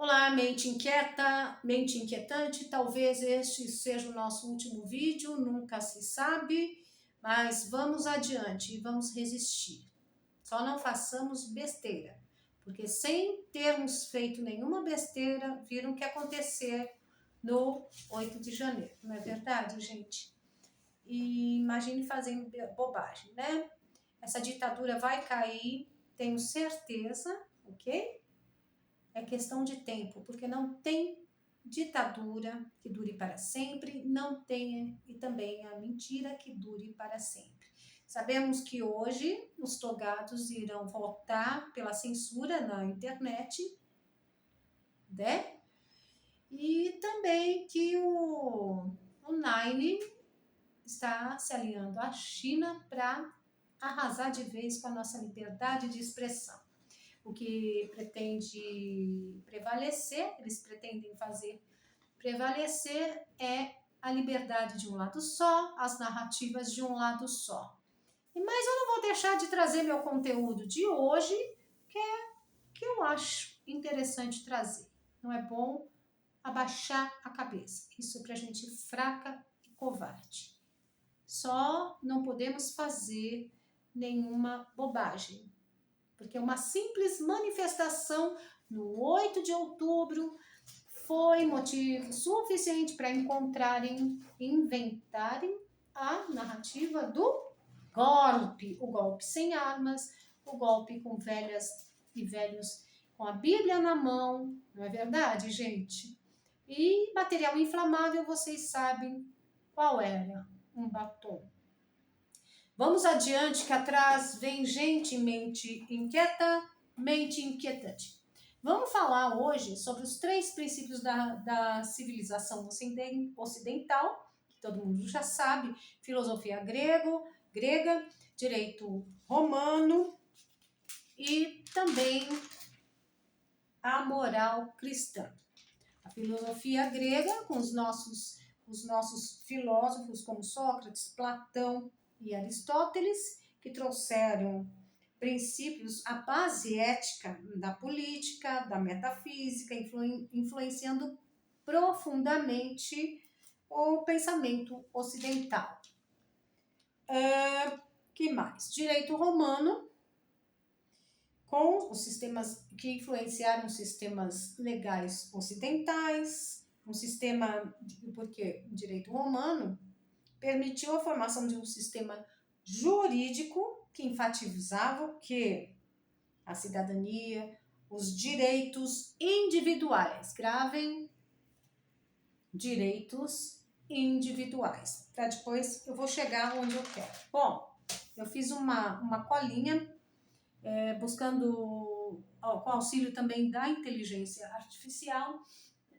Olá, mente inquieta, mente inquietante, talvez este seja o nosso último vídeo, nunca se sabe, mas vamos adiante e vamos resistir. Só não façamos besteira, porque sem termos feito nenhuma besteira, viram o que aconteceu no 8 de janeiro, não é verdade, gente? E imagine fazendo bobagem, né? Essa ditadura vai cair, tenho certeza, ok? É questão de tempo, porque não tem ditadura que dure para sempre, não tem e também a mentira que dure para sempre. Sabemos que hoje os togados irão votar pela censura na internet, né? E também que o Nine está se alinhando à China para arrasar de vez com a nossa liberdade de expressão. O que pretende prevalecer, eles pretendem fazer prevalecer é a liberdade de um lado só, as narrativas de um lado só. Mas eu não vou deixar de trazer meu conteúdo de hoje, que eu acho interessante trazer. Não é bom abaixar a cabeça. Isso é para gente fraca e covarde. Só não podemos fazer nenhuma bobagem, porque uma simples manifestação no 8 de outubro foi motivo suficiente para inventarem a narrativa do golpe, o golpe sem armas, o golpe com velhas e velhos com a Bíblia na mão, não é verdade, gente? E material inflamável, vocês sabem qual era, um batom. Vamos adiante, que atrás vem gente, mente inquieta, mente inquietante. Vamos falar hoje sobre os 3 princípios da civilização ocidental, que todo mundo já sabe: filosofia grega, direito romano e também a moral cristã. A filosofia grega, com os nossos filósofos como Sócrates, Platão e Aristóteles, que trouxeram princípios, a base ética da política, da metafísica, influenciando profundamente o pensamento ocidental. Que mais? Direito romano, com os sistemas que influenciaram os sistemas legais ocidentais, porque o direito romano permitiu a formação de um sistema jurídico que enfatizava o quê? A cidadania, os direitos individuais. Gravem, direitos individuais. Para depois eu vou chegar onde eu quero. Bom, eu fiz uma colinha buscando com auxílio também da inteligência artificial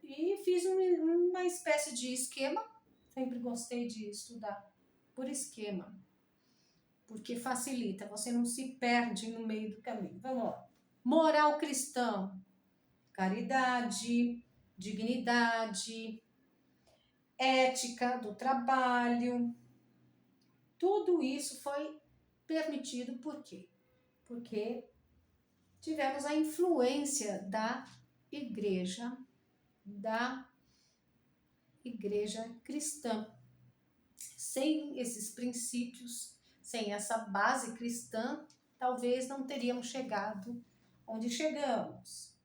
e fiz uma espécie de esquema. Sempre gostei de estudar por esquema, porque facilita, você não se perde no meio do caminho. Vamos lá. Moral cristã, caridade, dignidade, ética do trabalho, tudo isso foi permitido por quê? Porque tivemos a influência da igreja cristã. Sem esses princípios, sem essa base cristã, talvez não teríamos chegado onde chegamos.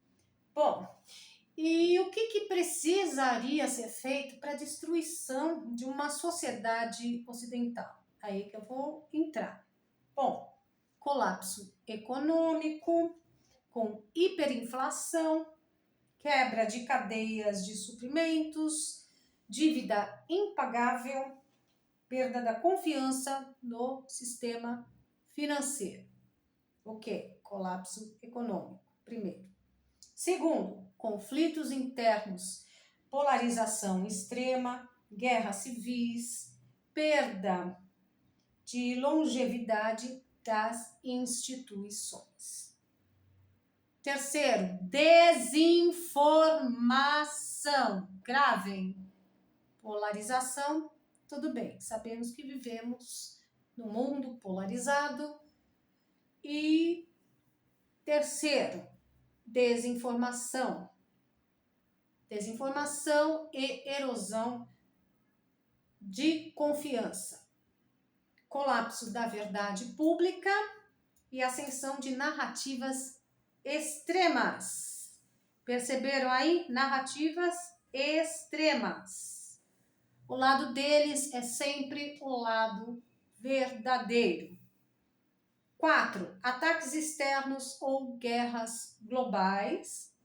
Bom, e o que precisaria ser feito para a destruição de uma sociedade ocidental? Aí que eu vou entrar. Bom, colapso econômico, com hiperinflação, quebra de cadeias de suprimentos, dívida impagável, perda da confiança no sistema financeiro. O quê? Colapso econômico, primeiro. Segundo, conflitos internos, polarização extrema, guerras civis, perda de longevidade das instituições. Terceiro, desinformação. Gravem. Polarização, tudo bem. Sabemos que vivemos num mundo polarizado. E terceiro, desinformação. desinformação e erosão de confiança, colapso da verdade pública e ascensão de narrativas extremas. Perceberam aí? Narrativas extremas. O lado deles é sempre o lado verdadeiro. 4. Ataques externos ou guerras globais,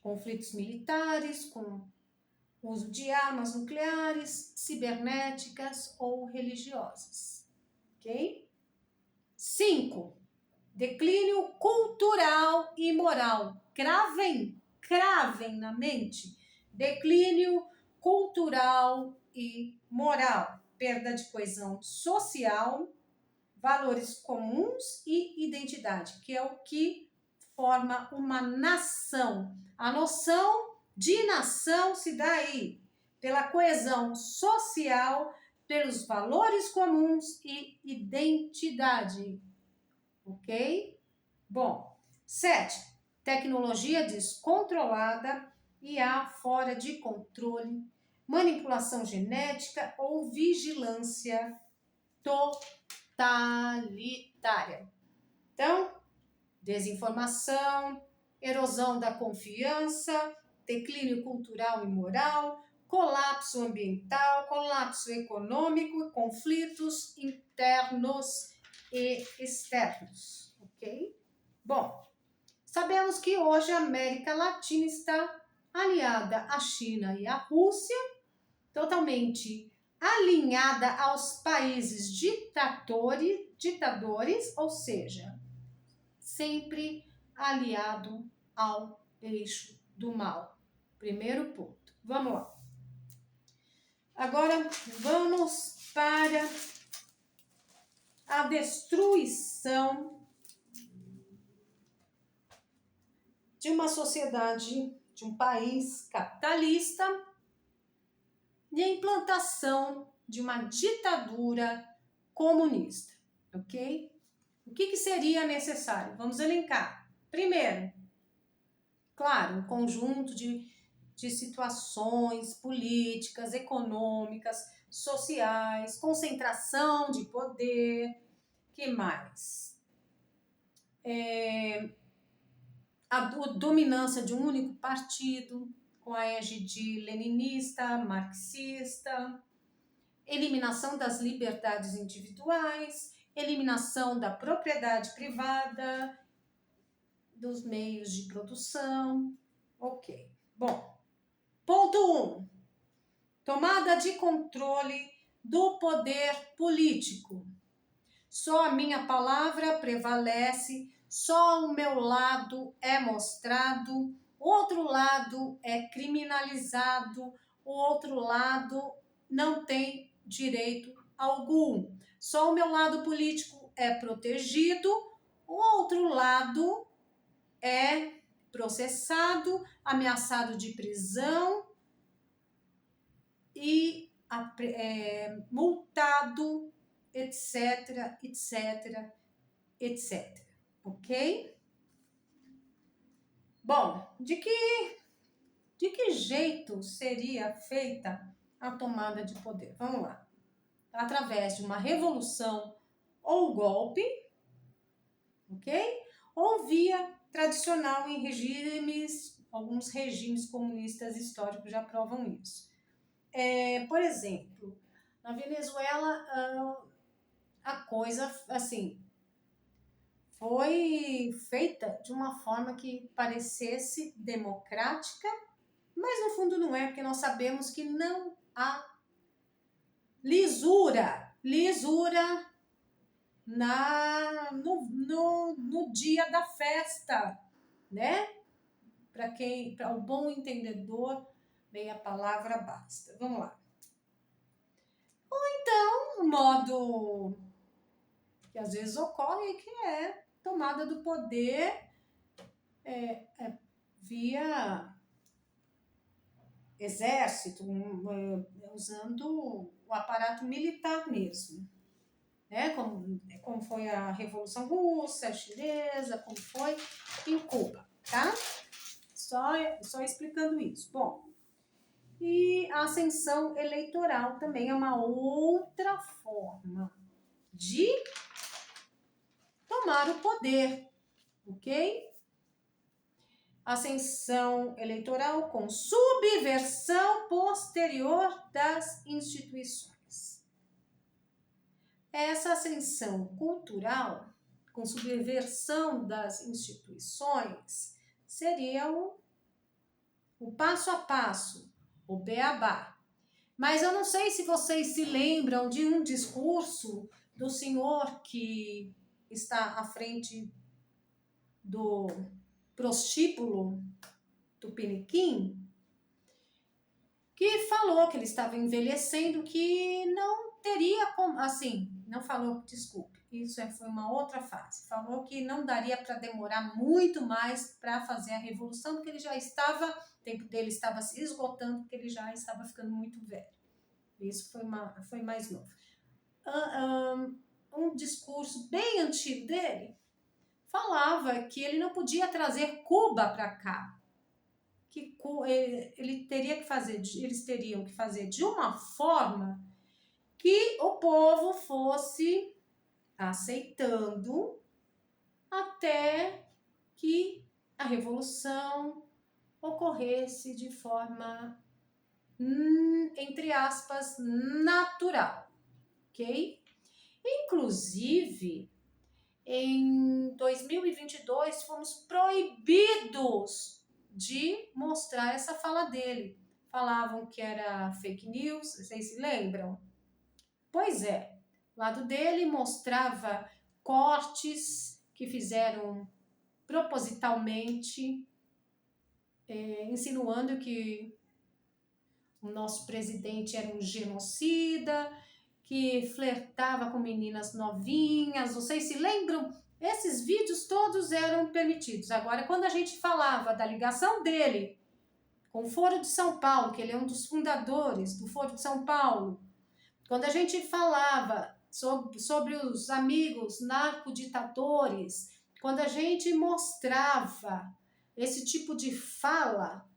conflitos militares com uso de armas nucleares, cibernéticas ou religiosas. Ok? 5. Declínio cultural e moral. Cravem na mente. Declínio cultural e moral. Perda de coesão social, valores comuns e identidade, que é o que forma uma nação. A noção de nação se dá aí pela coesão social, pelos valores comuns e identidade. Ok? Bom, 7. Tecnologia descontrolada e fora de controle, manipulação genética ou vigilância totalitária. Então, desinformação, erosão da confiança, declínio cultural e moral, colapso ambiental, colapso econômico, conflitos internos e externos, ok? Bom, sabemos que hoje a América Latina está aliada à China e à Rússia, totalmente alinhada aos países ditadores, ou seja, sempre aliado ao eixo do mal. Primeiro ponto. Vamos lá. Agora vamos para a destruição de uma sociedade, de um país capitalista e a implantação de uma ditadura comunista, ok? O que seria necessário? Vamos elencar. Primeiro, claro, um conjunto de situações políticas, econômicas, sociais, concentração de poder, que mais? A dominância de um único partido, com a égide leninista, marxista, eliminação das liberdades individuais, eliminação da propriedade privada, dos meios de produção. Ok. Bom, ponto 1. Tomada de controle do poder político. Só a minha palavra prevalece, só o meu lado é mostrado, o outro lado é criminalizado, o outro lado não tem direito algum. Só o meu lado político é protegido, o outro lado é processado, ameaçado de prisão e multado, etc, etc, etc. Ok? Bom, de que jeito seria feita a tomada de poder? Vamos lá. Através de uma revolução ou golpe, ok? Ou via tradicional em regimes, alguns regimes comunistas históricos já provam isso. Por exemplo, na Venezuela, a coisa, assim, foi feita de uma forma que parecesse democrática, mas no fundo não é, porque nós sabemos que não há lisura no dia da festa, né? Para o bom entendedor, meia palavra basta. Vamos lá. Ou então, um modo que às vezes ocorre, que é tomada do poder via exército, usando o aparato militar mesmo, né? Como foi a Revolução Russa, Chinesa, como foi em Cuba, tá? Só explicando isso. Bom, e a ascensão eleitoral também é uma outra forma de tomar o poder, ok? Ascensão eleitoral com subversão posterior das instituições. Essa ascensão cultural com subversão das instituições seria o passo a passo, o beabá. Mas eu não sei se vocês se lembram de um discurso do senhor que está à frente do prostíbulo Tupiniquim, que falou que ele estava envelhecendo, que não teria como, assim, não falou, desculpe, isso foi uma outra fase, falou que não daria para demorar muito mais para fazer a revolução, porque ele já estava, o tempo dele estava se esgotando, porque ele já estava ficando muito velho. Isso foi mais novo. Um discurso bem antigo dele falava que ele não podia trazer Cuba para cá, que eles teriam que fazer de uma forma que o povo fosse aceitando até que a revolução ocorresse de forma, entre aspas, natural, ok? Inclusive, em 2022, fomos proibidos de mostrar essa fala dele. Falavam que era fake news, vocês se lembram? Pois é, o lado dele mostrava cortes que fizeram propositalmente, insinuando que o nosso presidente era um genocida, que flertava com meninas novinhas. Vocês se lembram? Esses vídeos todos eram permitidos. Agora, quando a gente falava da ligação dele com o Foro de São Paulo, que ele é um dos fundadores do Foro de São Paulo, quando a gente falava sobre os amigos narcoditadores, quando a gente mostrava esse tipo de fala,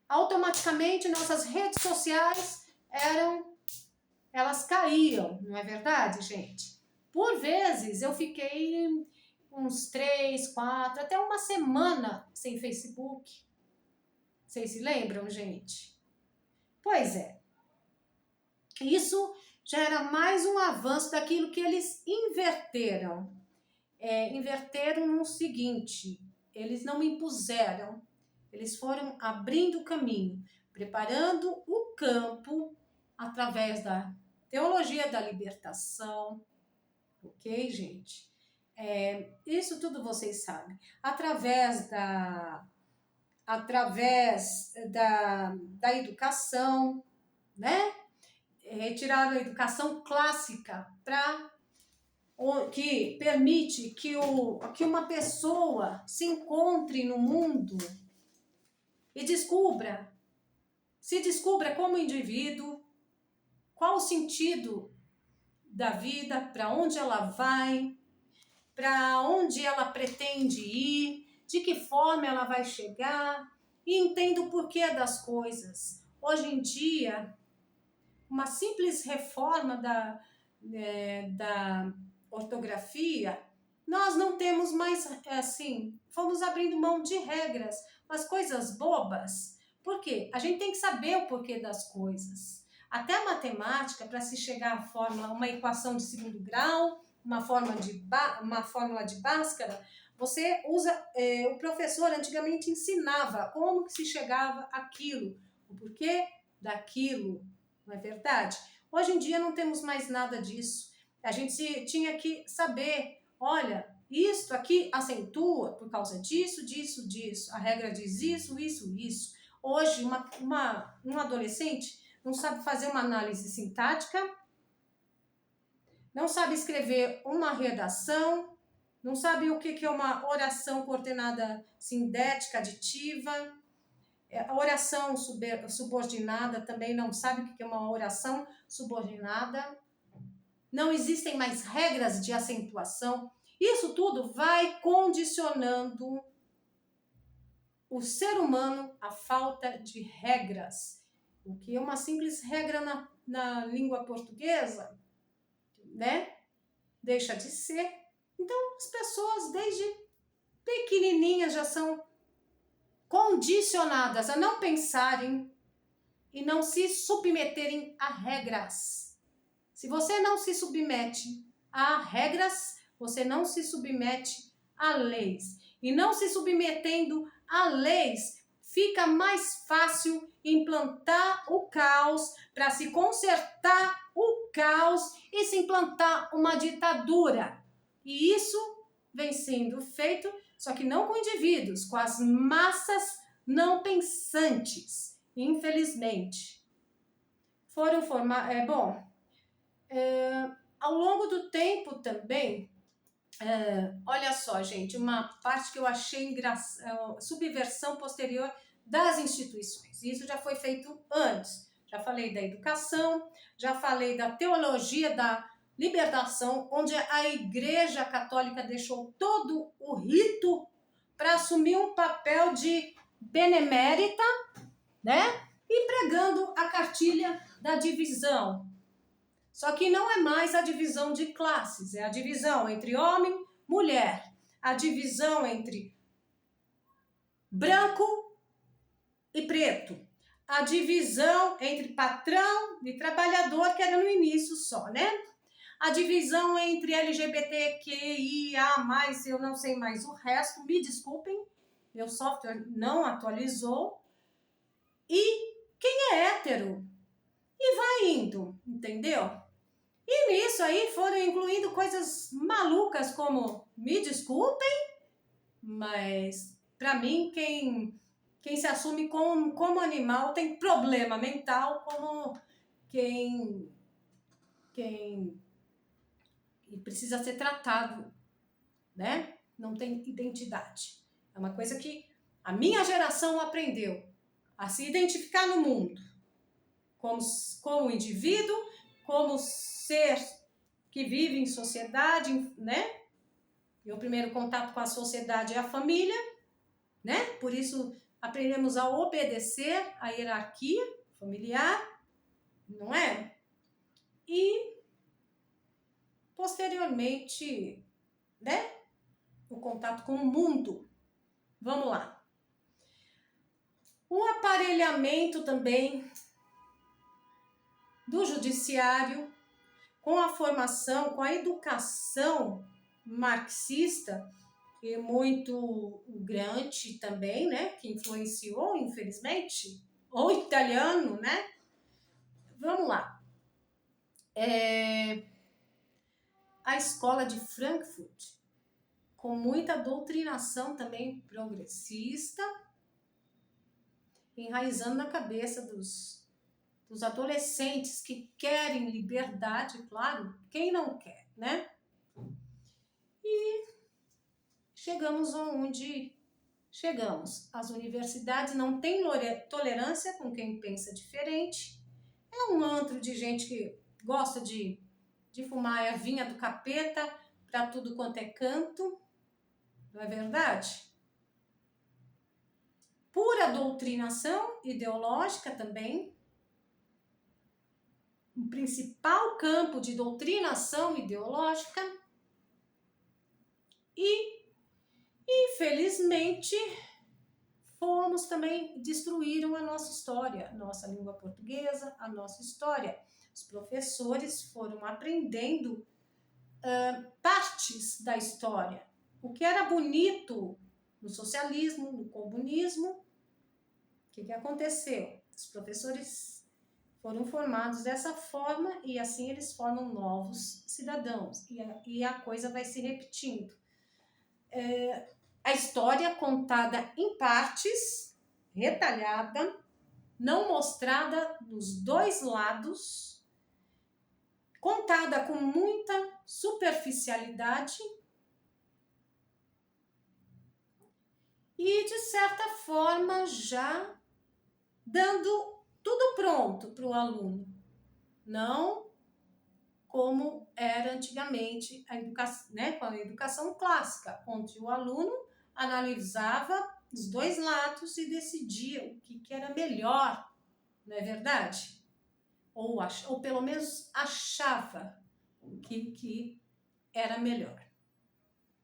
automaticamente nossas redes sociais elas caíam, não é verdade, gente? Por vezes eu fiquei uns 3, 4, até uma semana sem Facebook. Vocês se lembram, gente? Pois é. Isso já era mais um avanço daquilo que eles inverteram. Inverteram no seguinte: eles não impuseram, eles foram abrindo o caminho, preparando o campo através da teologia da libertação, ok, gente? Isso tudo vocês sabem. Através da educação, né? Retiraram a educação clássica que permite que uma pessoa se encontre no mundo e se descubra como indivíduo, qual o sentido da vida, para onde ela vai, para onde ela pretende ir, de que forma ela vai chegar, e entenda o porquê das coisas. Hoje em dia, uma simples reforma da ortografia, nós não temos mais, assim, fomos abrindo mão de regras, mas coisas bobas. Por quê? A gente tem que saber o porquê das coisas. Até a matemática, para se chegar à fórmula, uma equação de segundo grau, uma fórmula de Bhaskara, você usa, o professor antigamente ensinava como que se chegava àquilo, o porquê daquilo, não é verdade? Hoje em dia não temos mais nada disso. A gente tinha que saber, olha, isto aqui acentua por causa disso, disso, disso. A regra diz isso, isso, isso. Hoje, um adolescente não sabe fazer uma análise sintática, não sabe escrever uma redação, não sabe o que é uma oração coordenada sindética aditiva, a oração subordinada também não sabe o que é uma oração subordinada. Não existem mais regras de acentuação. Isso tudo vai condicionando o ser humano a falta de regras. O que é uma simples regra na língua portuguesa, né? Deixa de ser. Então, as pessoas desde pequenininhas já são condicionadas a não pensarem e não se submeterem a regras. Se você não se submete a regras, você não se submete a leis. E não se submetendo a leis, fica mais fácil implantar o caos para se consertar o caos e se implantar uma ditadura. E isso vem sendo feito, só que não com indivíduos, com as massas não pensantes, infelizmente. Foram formados... ao longo do tempo também, olha só, gente, uma parte que eu achei subversão posterior das instituições. Isso já foi feito antes. Já falei da educação, já falei da teologia da libertação, onde a Igreja Católica deixou todo o rito para assumir um papel de benemérita, né? E pregando a cartilha da divisão. Só que não é mais a divisão de classes, é a divisão entre homem e mulher, a divisão entre branco e preto, a divisão entre patrão e trabalhador, que era no início só, né? A divisão entre LGBTQIA+, eu não sei mais o resto, me desculpem, meu software não atualizou. E quem é hétero? E vai indo, entendeu? E nisso aí foram incluindo coisas malucas como, me desculpem, mas para mim quem se assume como animal tem problema mental, como quem precisa ser tratado, né? Não tem identidade. É uma coisa que a minha geração aprendeu a se identificar no mundo como indivíduo, como ser que vive em sociedade, né? E o primeiro contato com a sociedade é a família, né? Por isso aprendemos a obedecer à hierarquia familiar, não é? E posteriormente, né? O contato com o mundo. Vamos lá. O aparelhamento também do judiciário com a formação, com a educação marxista e muito o Gramsci também, né, que influenciou, infelizmente, ou italiano, né? Vamos lá. A escola de Frankfurt, com muita doutrinação também progressista, enraizando na cabeça dos adolescentes que querem liberdade, claro, quem não quer, né? E chegamos onde chegamos. As universidades não têm tolerância com quem pensa diferente. É um antro de gente que gosta de fumar a ervinha do capeta para tudo quanto é canto. Não é verdade? Pura doutrinação ideológica também. O principal campo de doutrinação ideológica. E, infelizmente, destruíram a nossa história, nossa língua portuguesa, a nossa história. Os professores foram aprendendo partes da história. O que era bonito no socialismo, no comunismo, o que aconteceu? Os professores foram formados dessa forma e assim eles formam novos cidadãos. E a coisa vai se repetindo. A história contada em partes, retalhada, não mostrada dos dois lados, contada com muita superficialidade e, de certa forma, já dando tudo pronto para o aluno. Não como era antigamente a educação, né, com a educação clássica, onde o aluno analisava os dois lados e decidia o que era melhor, não é verdade? Ou pelo menos achava que era melhor,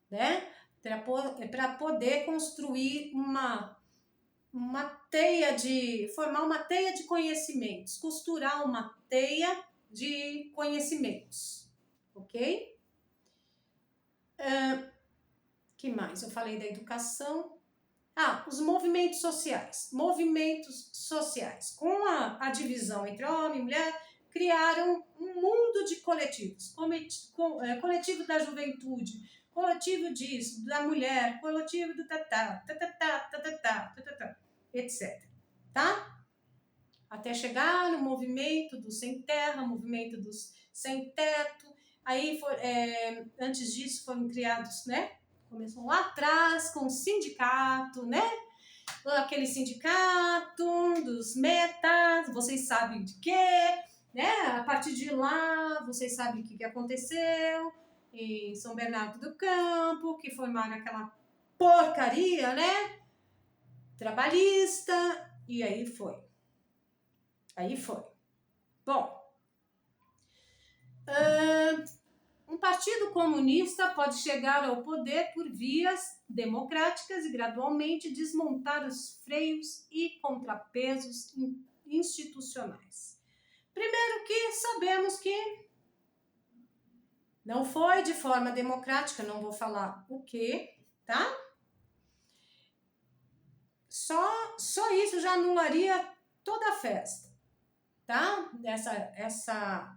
né? Para poder construir formar uma teia de conhecimentos, costurar uma teia de conhecimentos, ok? Que mais? Eu falei da educação. Os movimentos sociais. Movimentos sociais. Com a divisão entre homem e mulher, criaram um mundo de coletivos. Coletivo da juventude, coletivo disso, da mulher, coletivo do etc. Tá? Até chegar no movimento dos sem terra, movimento dos sem teto. Aí, antes disso, foram criados, né? Começou lá atrás com o sindicato, né? Aquele sindicato dos metas, vocês sabem de quê, né? A partir de lá, vocês sabem o que aconteceu em São Bernardo do Campo, que formaram aquela porcaria, né? Trabalhista, e aí foi. Bom, um partido comunista pode chegar ao poder por vias democráticas e gradualmente desmontar os freios e contrapesos institucionais. Primeiro que sabemos que não foi de forma democrática, não vou falar o quê, tá? Só isso já anularia toda a festa, tá?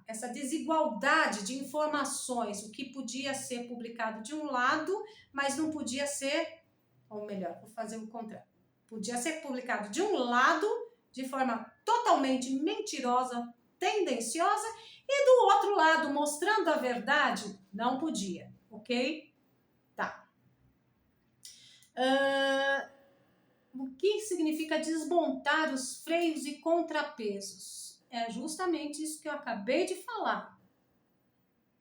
Essa desigualdade de informações, o que podia ser publicado de um lado, mas não podia ser, ou melhor, vou fazer o contrário, podia ser publicado de um lado, de forma totalmente mentirosa, tendenciosa, e do outro lado, mostrando a verdade, não podia, ok? Tá. O que significa desmontar os freios e contrapesos? É justamente isso que eu acabei de falar.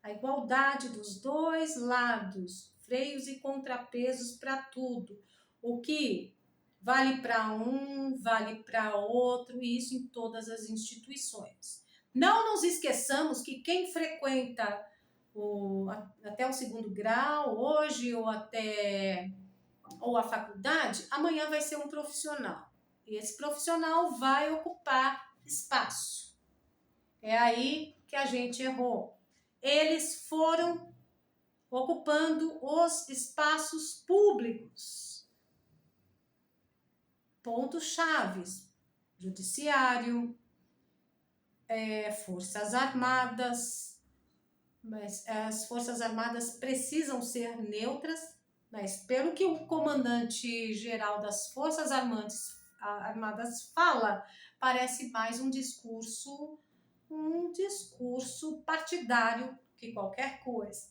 A igualdade dos dois lados, freios e contrapesos para tudo. O que vale para um, vale para outro, e isso em todas as instituições. Não nos esqueçamos que quem frequenta até o 2º grau, hoje, ou a faculdade, amanhã vai ser um profissional. E esse profissional vai ocupar espaço. É aí que a gente errou. Eles foram ocupando os espaços públicos. Pontos chaves: judiciário, Forças Armadas. Mas as Forças Armadas precisam ser neutras, mas pelo que o comandante-geral das Forças Armadas fala, parece mais um discurso partidário que qualquer coisa.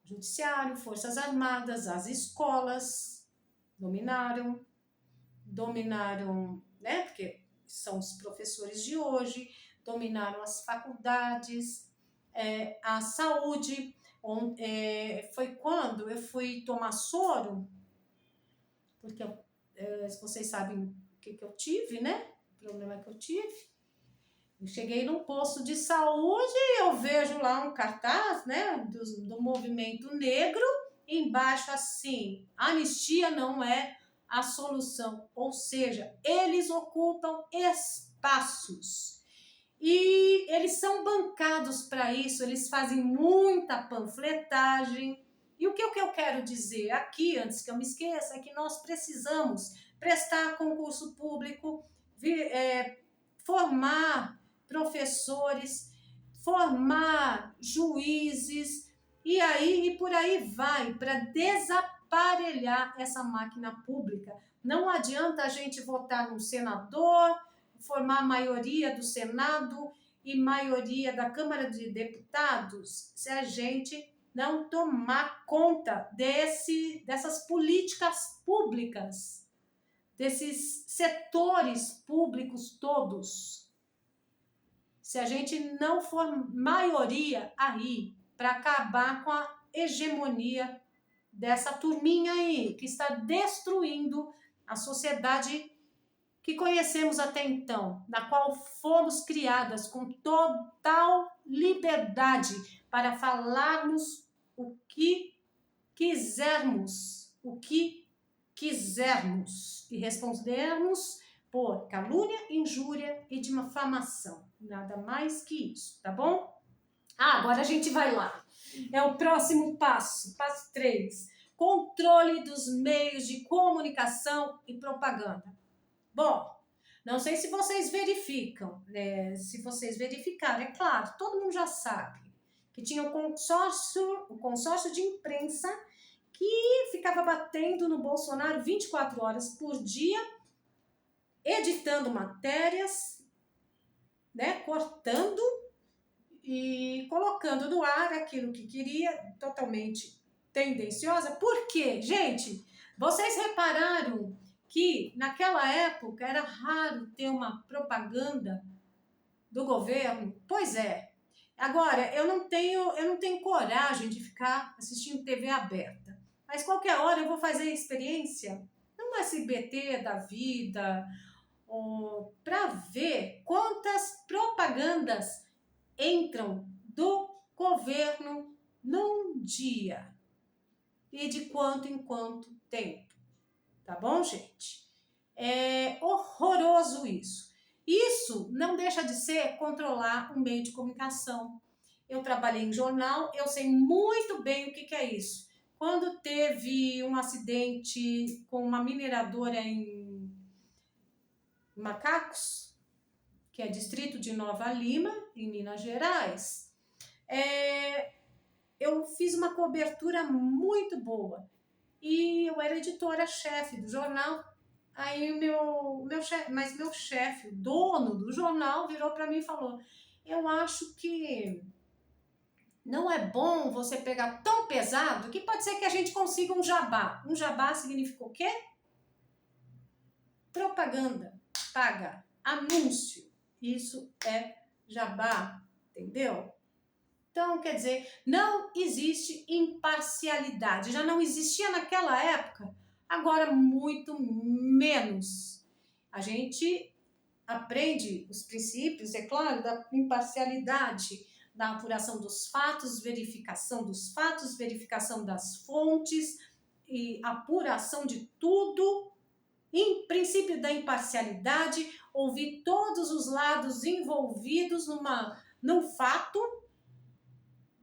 Judiciário, Forças Armadas, as escolas dominaram, né, porque são os professores de hoje, dominaram as faculdades, a saúde. Foi quando eu fui tomar soro, porque vocês sabem o que eu tive, né? O problema que eu tive. Eu cheguei num posto de saúde e eu vejo lá um cartaz, né, do movimento negro, embaixo assim: anistia não é a solução. Ou seja, eles ocupam espaços. E eles são bancados para isso, eles fazem muita panfletagem. E o que eu quero dizer aqui, antes que eu me esqueça, é que nós precisamos prestar concurso público, formar professores, formar juízes, e por aí vai, para desaparelhar essa máquina pública. Não adianta a gente votar num senador, formar maioria do Senado e maioria da Câmara de Deputados se a gente não tomar conta dessas políticas públicas, desses setores públicos todos. Se a gente não for maioria aí para acabar com a hegemonia dessa turminha aí que está destruindo a sociedade que conhecemos até então, na qual fomos criadas com total liberdade para falarmos o que quisermos, e respondermos por calúnia, injúria e difamação. Nada mais que isso, tá bom? Agora a gente vai lá. É o próximo passo, passo 3. Controle dos meios de comunicação e propaganda. Bom, não sei se vocês verificam, né? Se vocês vericarem, é claro, todo mundo já sabe que tinha o consórcio de imprensa que ficava batendo no Bolsonaro 24 horas por dia, editando matérias, né? Cortando e colocando no ar aquilo que queria, totalmente tendenciosa. Por quê? Gente, vocês repararam que naquela época era raro ter uma propaganda do governo? Pois é. Agora, eu não tenho coragem de ficar assistindo TV aberta. Mas qualquer hora eu vou fazer experiência no SBT da vida, para ver quantas propagandas entram do governo num dia e de quanto em quanto tempo, tá bom, gente? É horroroso isso. Isso não deixa de ser controlar um meio de comunicação. Eu trabalhei em jornal, eu sei muito bem o que é isso. Quando teve um acidente com uma mineradora em Macacos, que é distrito de Nova Lima, em Minas Gerais, eu fiz uma cobertura muito boa. E eu era editora-chefe do jornal. Aí meu chefe, o dono do jornal, virou para mim e falou: eu acho que não é bom você pegar tão pesado que pode ser que a gente consiga um jabá. Um jabá significa o quê? Propaganda, paga, anúncio. Isso é jabá, entendeu? Então, quer dizer, não existe imparcialidade. Já não existia naquela época, agora muito menos. A gente aprende os princípios, é claro, da imparcialidade, da apuração dos fatos, verificação das fontes e apuração de tudo. Em princípio da imparcialidade, ouvir todos os lados envolvidos num fato,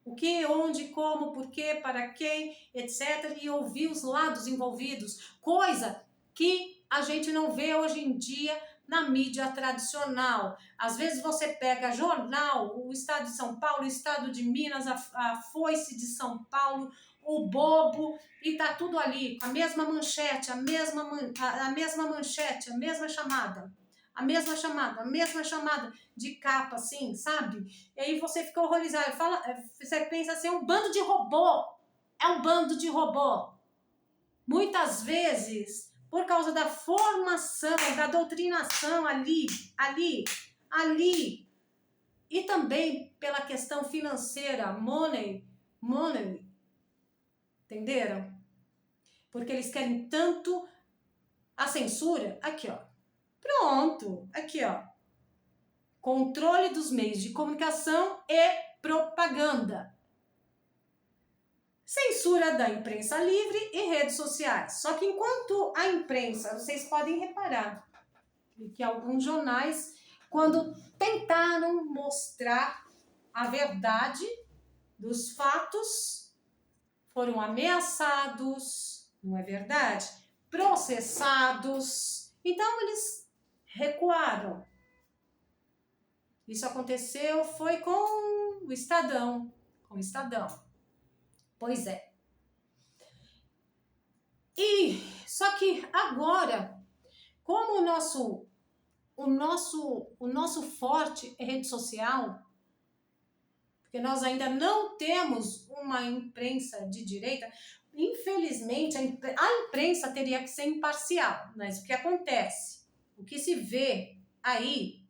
o que, onde, como, por quê, para quem, etc. E ouvir os lados envolvidos, coisa que a gente não vê hoje em dia na mídia tradicional. Às vezes você pega jornal, o Estado de São Paulo, o Estado de Minas, a Foice de São Paulo, o Bobo, e tá tudo ali, com a mesma manchete, a mesma manchete, a mesma chamada de capa, assim, sabe? E aí você fica horrorizado, você pensa assim, é um bando de robô. Muitas vezes, por causa da formação, da doutrinação ali, e também pela questão financeira, money, entenderam? Porque eles querem tanto a censura, aqui ó, pronto, aqui ó, controle dos meios de comunicação e propaganda. Censura da imprensa livre e redes sociais. Só que enquanto a imprensa, vocês podem reparar que alguns jornais, quando tentaram mostrar a verdade dos fatos, foram ameaçados, não é verdade? Processados. Então eles recuaram. Isso aconteceu, foi com o Estadão. Pois é. E só que agora, como o nosso forte é rede social, porque nós ainda não temos uma imprensa de direita, infelizmente a imprensa teria que ser imparcial, mas o que acontece? O que se vê aí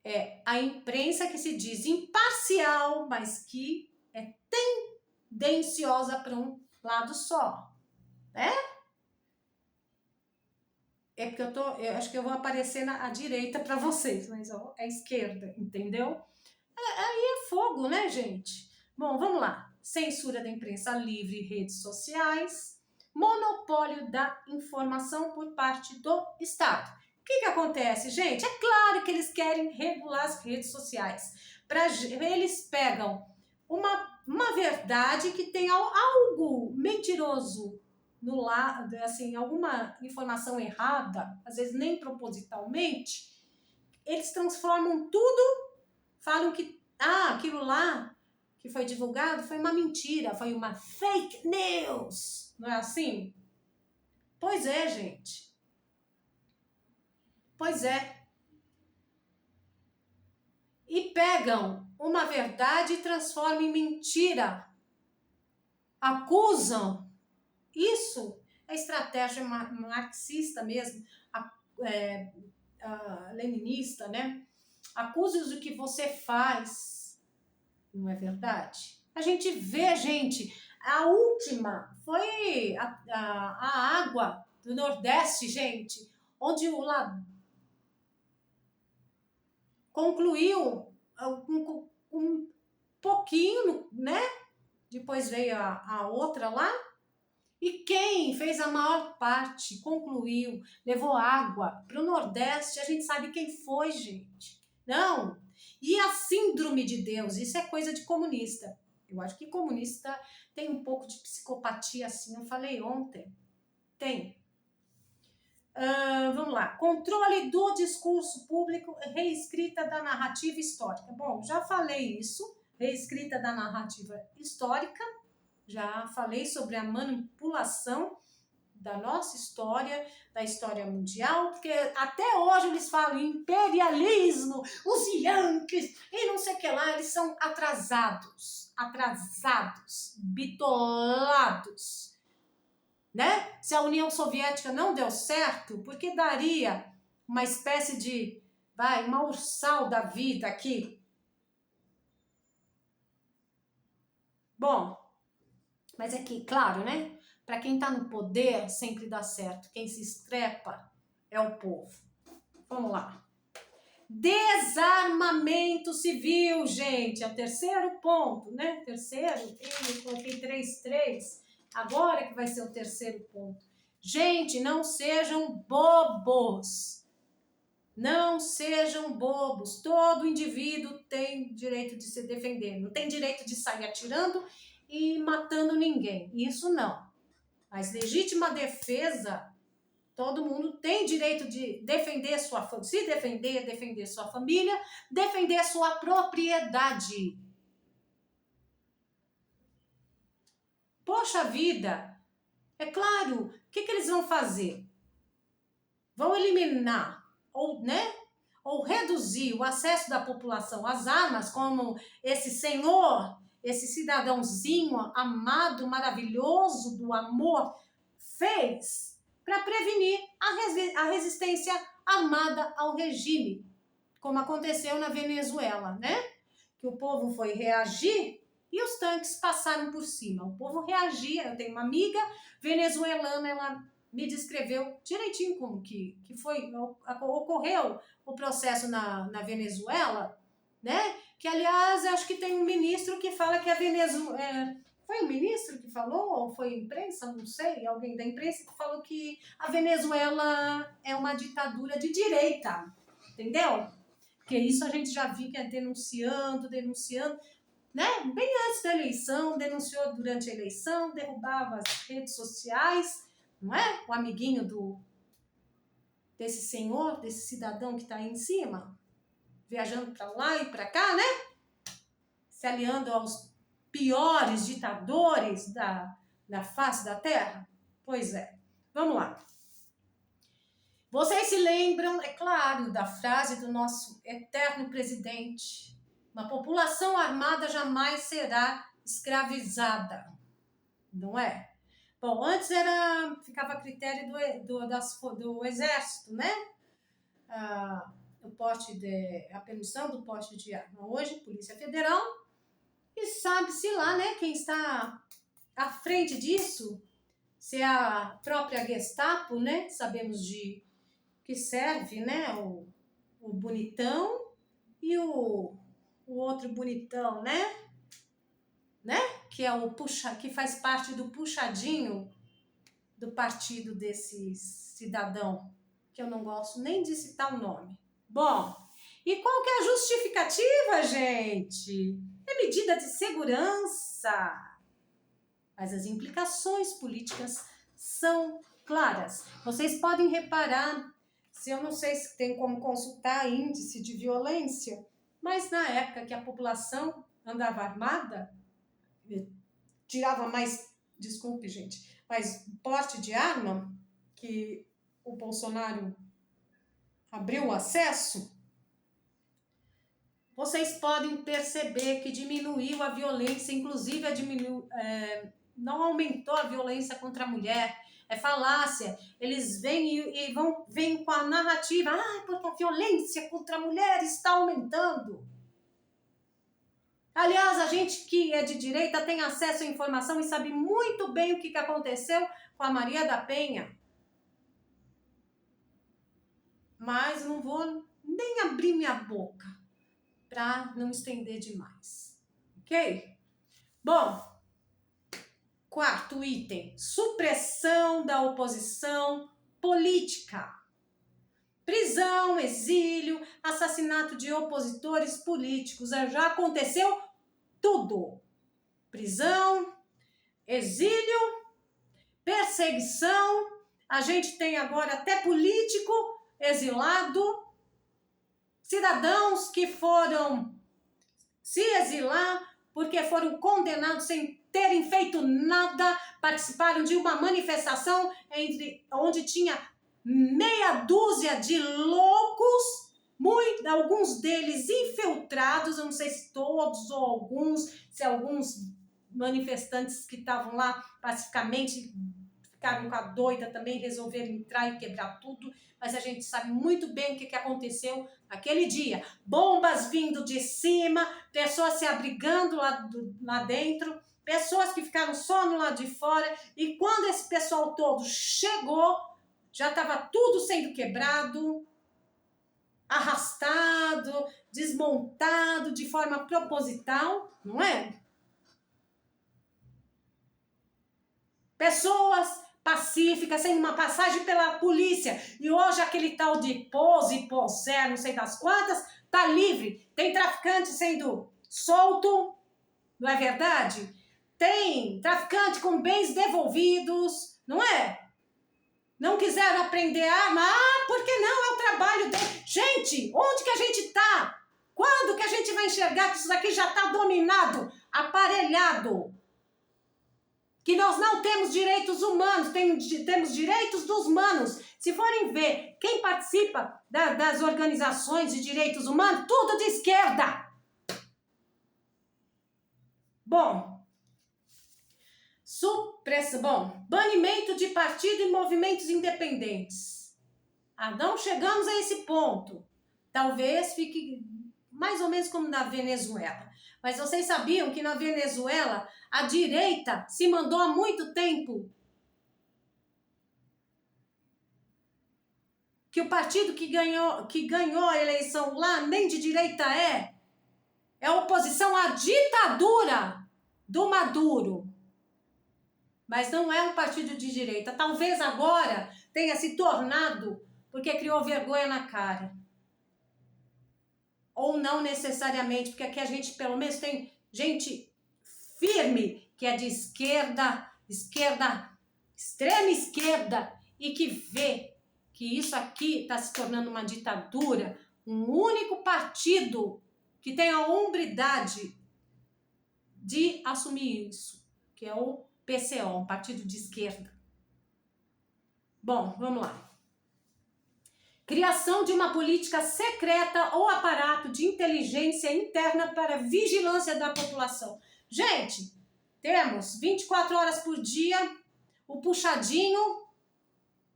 é a imprensa que se diz imparcial, mas que é tendenciosa para um lado só, né? É porque eu acho que eu vou aparecer à direita para vocês, mas ó, é a esquerda, entendeu? Aí é fogo, né, gente? Bom, vamos lá. Censura da imprensa livre e redes sociais. Monopólio da informação por parte do Estado. O que acontece, gente? É claro que eles querem regular as redes sociais. Eles pegam uma verdade que tem algo mentiroso no lado, assim, alguma informação errada, às vezes nem propositalmente, eles transformam tudo, falam que aquilo lá que foi divulgado foi uma mentira, foi uma fake news, não é assim? Pois é, gente. Pois é. E pegam uma verdade e transformam em mentira. Acusam. Isso é estratégia marxista mesmo, leninista, né? Acuse-os do que você faz. Não é verdade? A gente vê, gente, a última foi a água do Nordeste, gente, onde o concluiu um pouquinho, né? Depois veio a outra lá. E quem fez a maior parte, concluiu, levou água para o Nordeste, a gente sabe quem foi, gente. Não. E a síndrome de Deus, isso é coisa de comunista. Eu acho que comunista tem um pouco de psicopatia, assim, eu falei ontem. Tem. Vamos lá. Controle do discurso público, reescrita da narrativa histórica. Bom, já falei isso, reescrita da narrativa histórica. Já falei sobre a manipulação da nossa história, da história mundial, porque até hoje eles falam imperialismo, os Yankees e não sei o que lá, eles são atrasados, bitolados, né? Se a União Soviética não deu certo, porque daria uma espécie de, uma ursal da vida aqui. Bom, mas é que, claro, né? Para quem está no poder, sempre dá certo. Quem se estrepa é o povo. Vamos lá. Desarmamento civil, gente. É o terceiro ponto, né? Terceiro, eu coloquei 3. Agora que vai ser o terceiro ponto. Gente, não sejam bobos. Não sejam bobos. Todo indivíduo tem direito de se defender. Não tem direito de sair atirando e matando ninguém. Isso não. Mas legítima defesa, todo mundo tem direito de defender se defender, defender sua família, defender sua propriedade. Poxa vida! É claro, o que eles vão fazer? Vão eliminar, ou reduzir o acesso da população às armas, como esse senhor, esse cidadãozinho amado, maravilhoso do amor, fez para prevenir a resistência armada ao regime, como aconteceu na Venezuela, né? Que o povo foi reagir e os tanques passaram por cima. O povo reagia. Eu tenho uma amiga venezuelana, ela me descreveu direitinho como que ocorreu o processo na Venezuela, né? Que, aliás, acho que tem um ministro que fala que a Venezuela... Foi o ministro que falou, ou foi a imprensa, não sei, alguém da imprensa que falou que a Venezuela é uma ditadura de direita, entendeu? Porque isso a gente já viu que é denunciando, né? Bem antes da eleição, denunciou durante a eleição, derrubava as redes sociais, não é? O amiguinho desse senhor, desse cidadão que está aí em cima, viajando para lá e para cá, né? Se aliando aos piores ditadores da face da terra? Pois é. Vamos lá. Vocês se lembram, é claro, da frase do nosso eterno presidente: uma população armada jamais será escravizada. Não é? Bom, antes ficava a critério do exército, né? A permissão do porte de arma. Hoje, Polícia Federal. E sabe-se lá, né, quem está à frente disso, se é a própria Gestapo, né? Sabemos de que serve, né? O bonitão e o outro bonitão, né? Que é que faz parte do puxadinho do partido desse cidadão, que eu não gosto nem de citar o nome. Bom, e qual que é a justificativa, gente? É medida de segurança. Mas as implicações políticas são claras. Vocês podem reparar, se eu não sei se tem como consultar índice de violência, mas na época que a população andava armada, tirava mais, desculpe gente, mais porte de arma, que o Bolsonaro abriu o acesso, vocês podem perceber que diminuiu a violência, inclusive não aumentou a violência contra a mulher. É falácia. Eles vêm com a narrativa, porque a violência contra a mulher está aumentando. Aliás, a gente que é de direita tem acesso à informação e sabe muito bem o que aconteceu com a Maria da Penha. Mas não vou nem abrir minha boca para não estender demais. Ok? Bom, quarto item, supressão da oposição política. Prisão, exílio, assassinato de opositores políticos. Já aconteceu tudo. Prisão, exílio, perseguição. A gente tem agora até político exilado. Cidadãos que foram se exilar porque foram condenados sem terem feito nada, participaram de uma manifestação onde tinha meia dúzia de loucos, alguns deles infiltrados, eu não sei se todos ou alguns, se alguns manifestantes que estavam lá pacificamente ficaram com a doida também, resolveram entrar e quebrar tudo, mas a gente sabe muito bem o que aconteceu naquele dia. Bombas vindo de cima, pessoas se abrigando lá dentro, pessoas que ficaram só no lado de fora, e quando esse pessoal todo chegou, já estava tudo sendo quebrado, arrastado, desmontado de forma proposital, não é? Pessoas pacíficas, sem uma passagem pela polícia. E hoje aquele tal de Pose, não sei das quantas, tá livre. Tem traficante sendo solto, não é verdade? Tem traficante com bens devolvidos, não é? Não quiseram aprender arma, por que não? É o trabalho dele. Gente, onde que a gente tá? Quando que a gente vai enxergar que isso daqui já tá dominado, aparelhado? Que nós não temos direitos humanos, temos direitos dos humanos. Se forem ver quem participa das organizações de direitos humanos, tudo de esquerda. Bom, banimento de partido e movimentos independentes. Não chegamos a esse ponto. Talvez fique mais ou menos como na Venezuela. Mas vocês sabiam que na Venezuela a direita se mandou há muito tempo? Que o partido que ganhou a eleição lá nem de direita é. É oposição à ditadura do Maduro. Mas não é um partido de direita. Talvez agora tenha se tornado porque criou vergonha na cara. Ou não necessariamente, porque aqui a gente pelo menos tem gente firme, que é de esquerda, extrema esquerda, e que vê que isso aqui está se tornando uma ditadura, um único partido que tem a hombridade de assumir isso, que é o PCO, um partido de esquerda. Bom, vamos lá. Criação de uma política secreta ou aparato de inteligência interna para vigilância da população. Gente, temos 24 horas por dia o puxadinho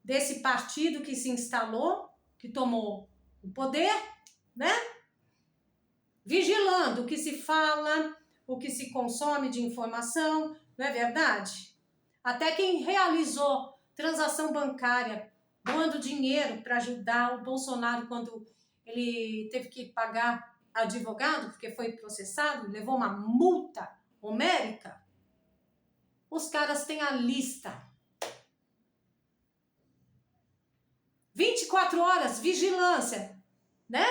desse partido que se instalou, que tomou o poder, né? Vigilando o que se fala, o que se consome de informação, não é verdade? Até quem realizou transação bancária doando dinheiro para ajudar o Bolsonaro quando ele teve que pagar advogado, porque foi processado, levou uma multa homérica. Os caras têm a lista. 24 horas, vigilância, né?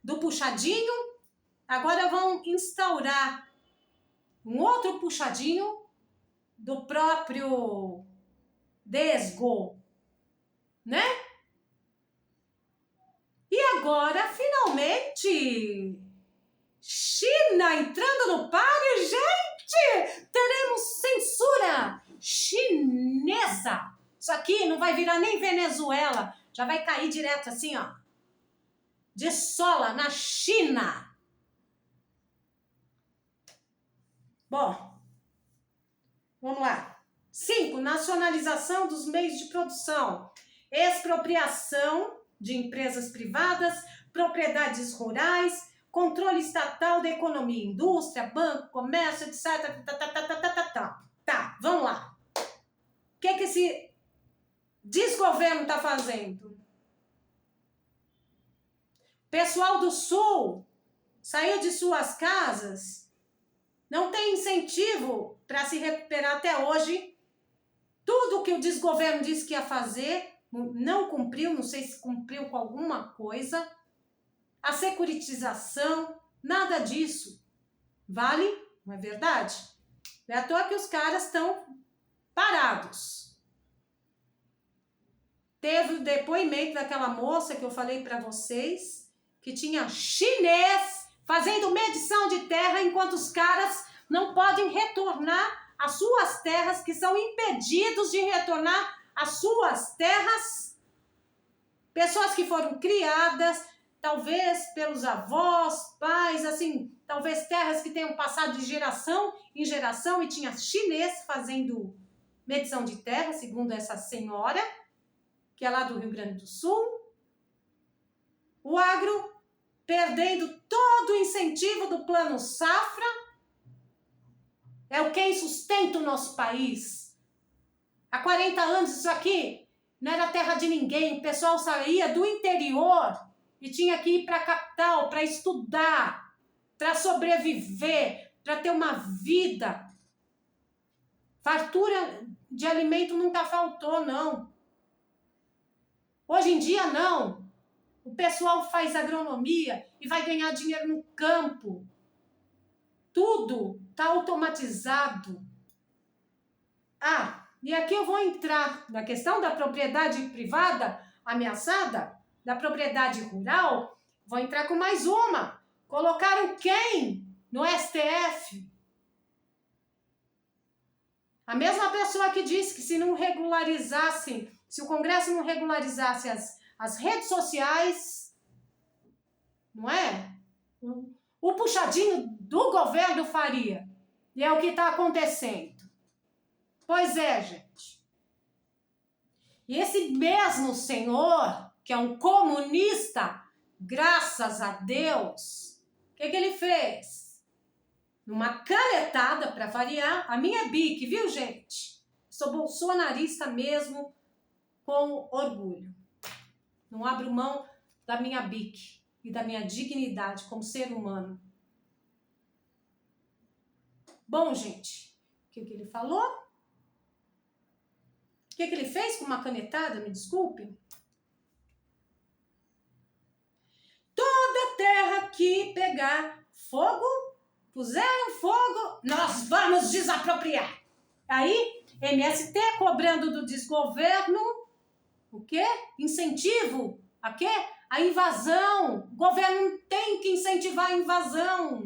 Do puxadinho. Agora vão instaurar um outro puxadinho do próprio Desgo, né? E agora, finalmente, China entrando no páreo, gente! Teremos censura chinesa. Isso aqui não vai virar nem Venezuela, já vai cair direto assim, ó, de sola na China. Bom, vamos lá. 5. Nacionalização dos meios de produção. Expropriação de empresas privadas, propriedades rurais, controle estatal da economia, indústria, banco, comércio, etc. Tá, vamos lá. O que esse desgoverno tá fazendo? Pessoal do Sul saiu de suas casas, não tem incentivo para se recuperar até hoje. Tudo que o desgoverno disse que ia fazer, não cumpriu, não sei se cumpriu com alguma coisa. A securitização, nada disso. Vale? Não é verdade? Não é à toa que os caras estão parados. Teve o depoimento daquela moça que eu falei para vocês, que tinha chinês fazendo medição de terra, enquanto os caras não podem retornar às suas terras, que são impedidos de retornar às suas terras. Pessoas que foram criadas, talvez pelos avós, pais, assim, talvez terras que tenham passado de geração em geração, e tinha chinês fazendo medição de terra, segundo essa senhora, que é lá do Rio Grande do Sul. O agro perdendo todo o incentivo do Plano Safra. É o quem sustenta o nosso país. Há 40 anos isso aqui não era terra de ninguém. O pessoal saía do interior e tinha que ir para a capital para estudar, para sobreviver, para ter uma vida. Fartura de alimento nunca faltou, não. Hoje em dia, não. O pessoal faz agronomia e vai ganhar dinheiro no campo. Tudo está automatizado. Ah, e aqui eu vou entrar na questão da propriedade privada ameaçada, da propriedade rural. Vou entrar com mais uma. Colocaram quem no STF? A mesma pessoa que disse que se não regularizassem, se o Congresso não regularizasse as redes sociais, não é? O puxadinho do governo faria. E é o que está acontecendo. Pois é, gente. E esse mesmo senhor, que é um comunista, graças a Deus, o que ele fez? Numa canetada, para variar, a minha BIC, viu, gente? Sou bolsonarista mesmo, com orgulho. Não abro mão da minha BIC e da minha dignidade como ser humano. Bom, gente, o que ele falou? O que ele fez com uma canetada? Me desculpe. Toda terra que pegar fogo, puseram fogo, nós vamos desapropriar. Aí, MST cobrando do desgoverno, o quê? Incentivo a quê? A invasão. O governo tem que incentivar a invasão.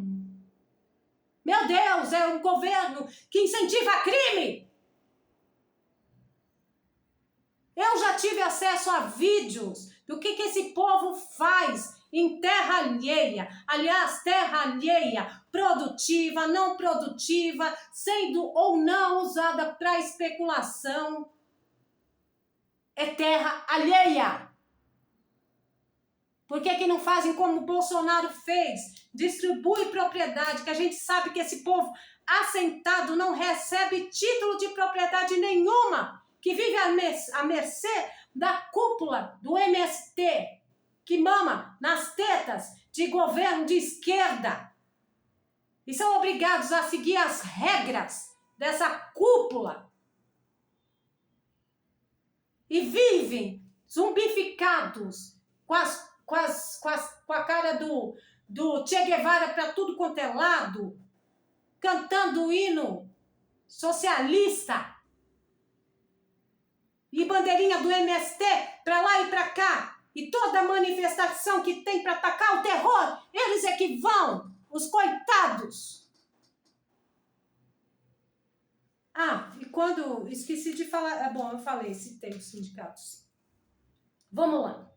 Meu Deus, é um governo que incentiva crime. Eu já tive acesso a vídeos do que esse povo faz em terra alheia. Aliás, terra alheia, produtiva, não produtiva, sendo ou não usada para especulação. É terra alheia. Por que não fazem como o Bolsonaro fez? Distribui propriedade, que a gente sabe que esse povo assentado não recebe título de propriedade nenhuma, que vive à mercê da cúpula do MST, que mama nas tetas de governo de esquerda, e são obrigados a seguir as regras dessa cúpula, e vivem zumbificados com a cara do Che Guevara para tudo quanto é lado, cantando o hino socialista e bandeirinha do MST para lá e para cá, e toda manifestação que tem para atacar o terror, eles é que vão, os coitados. E quando esqueci de falar, bom, eu falei, citei os sindicatos. Vamos lá.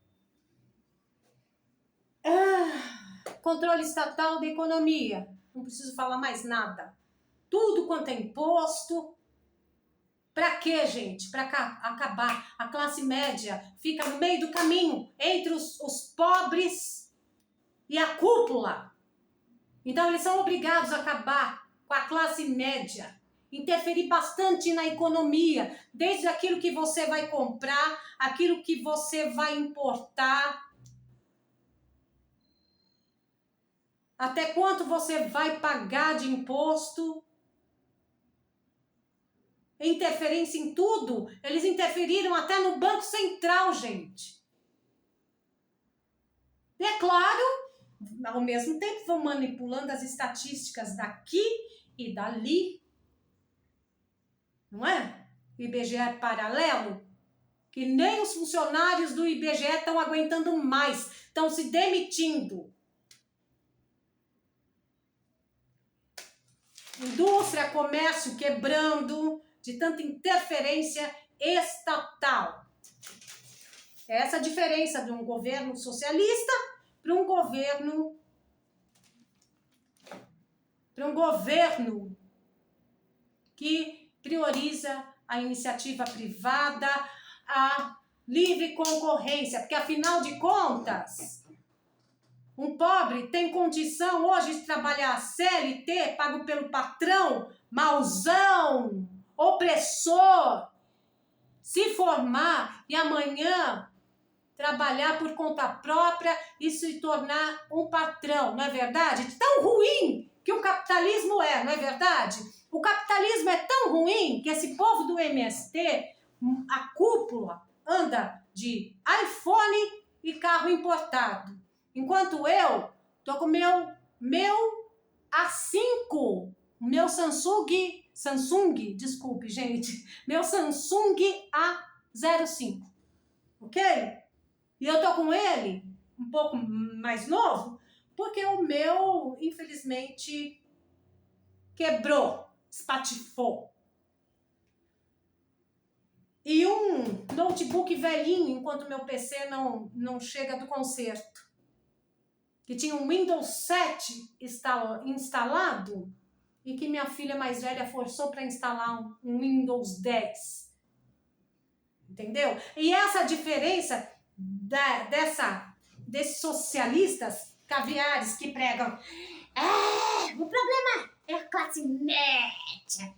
Controle estatal da economia. Não preciso falar mais nada. Tudo quanto é imposto. Pra quê, gente? Pra acabar. A classe média fica no meio do caminho entre os pobres e a cúpula. Então, eles são obrigados a acabar com a classe média. Interferir bastante na economia, desde aquilo que você vai comprar, aquilo que você vai importar, até quanto você vai pagar de imposto. Interferência em tudo. Eles interferiram até no Banco Central, gente. E é claro, ao mesmo tempo vão manipulando as estatísticas daqui e dali. Não é? IBGE paralelo, que nem os funcionários do IBGE estão aguentando mais, estão se demitindo. Indústria, comércio quebrando, de tanta interferência estatal. Essa é a diferença de um governo socialista para um governo que prioriza a iniciativa privada, a livre concorrência, porque afinal de contas, um pobre tem condição hoje de trabalhar CLT, pago pelo patrão, mauzão, opressor, se formar e amanhã trabalhar por conta própria e se tornar um patrão, não é verdade? De tão ruim que o capitalismo é, não é verdade? O capitalismo é tão ruim que esse povo do MST, a cúpula, anda de iPhone e carro importado. Enquanto eu tô com meu A5, meu Samsung, desculpe, gente, meu Samsung A05, ok? E eu tô com ele um pouco mais novo, porque o meu, infelizmente, quebrou, espatifou. E um notebook velhinho, enquanto meu PC não chega do conserto, que tinha um Windows 7 instalado e que minha filha mais velha forçou para instalar um Windows 10. Entendeu? E essa diferença desses socialistas caviares que pregam o problema é a classe média,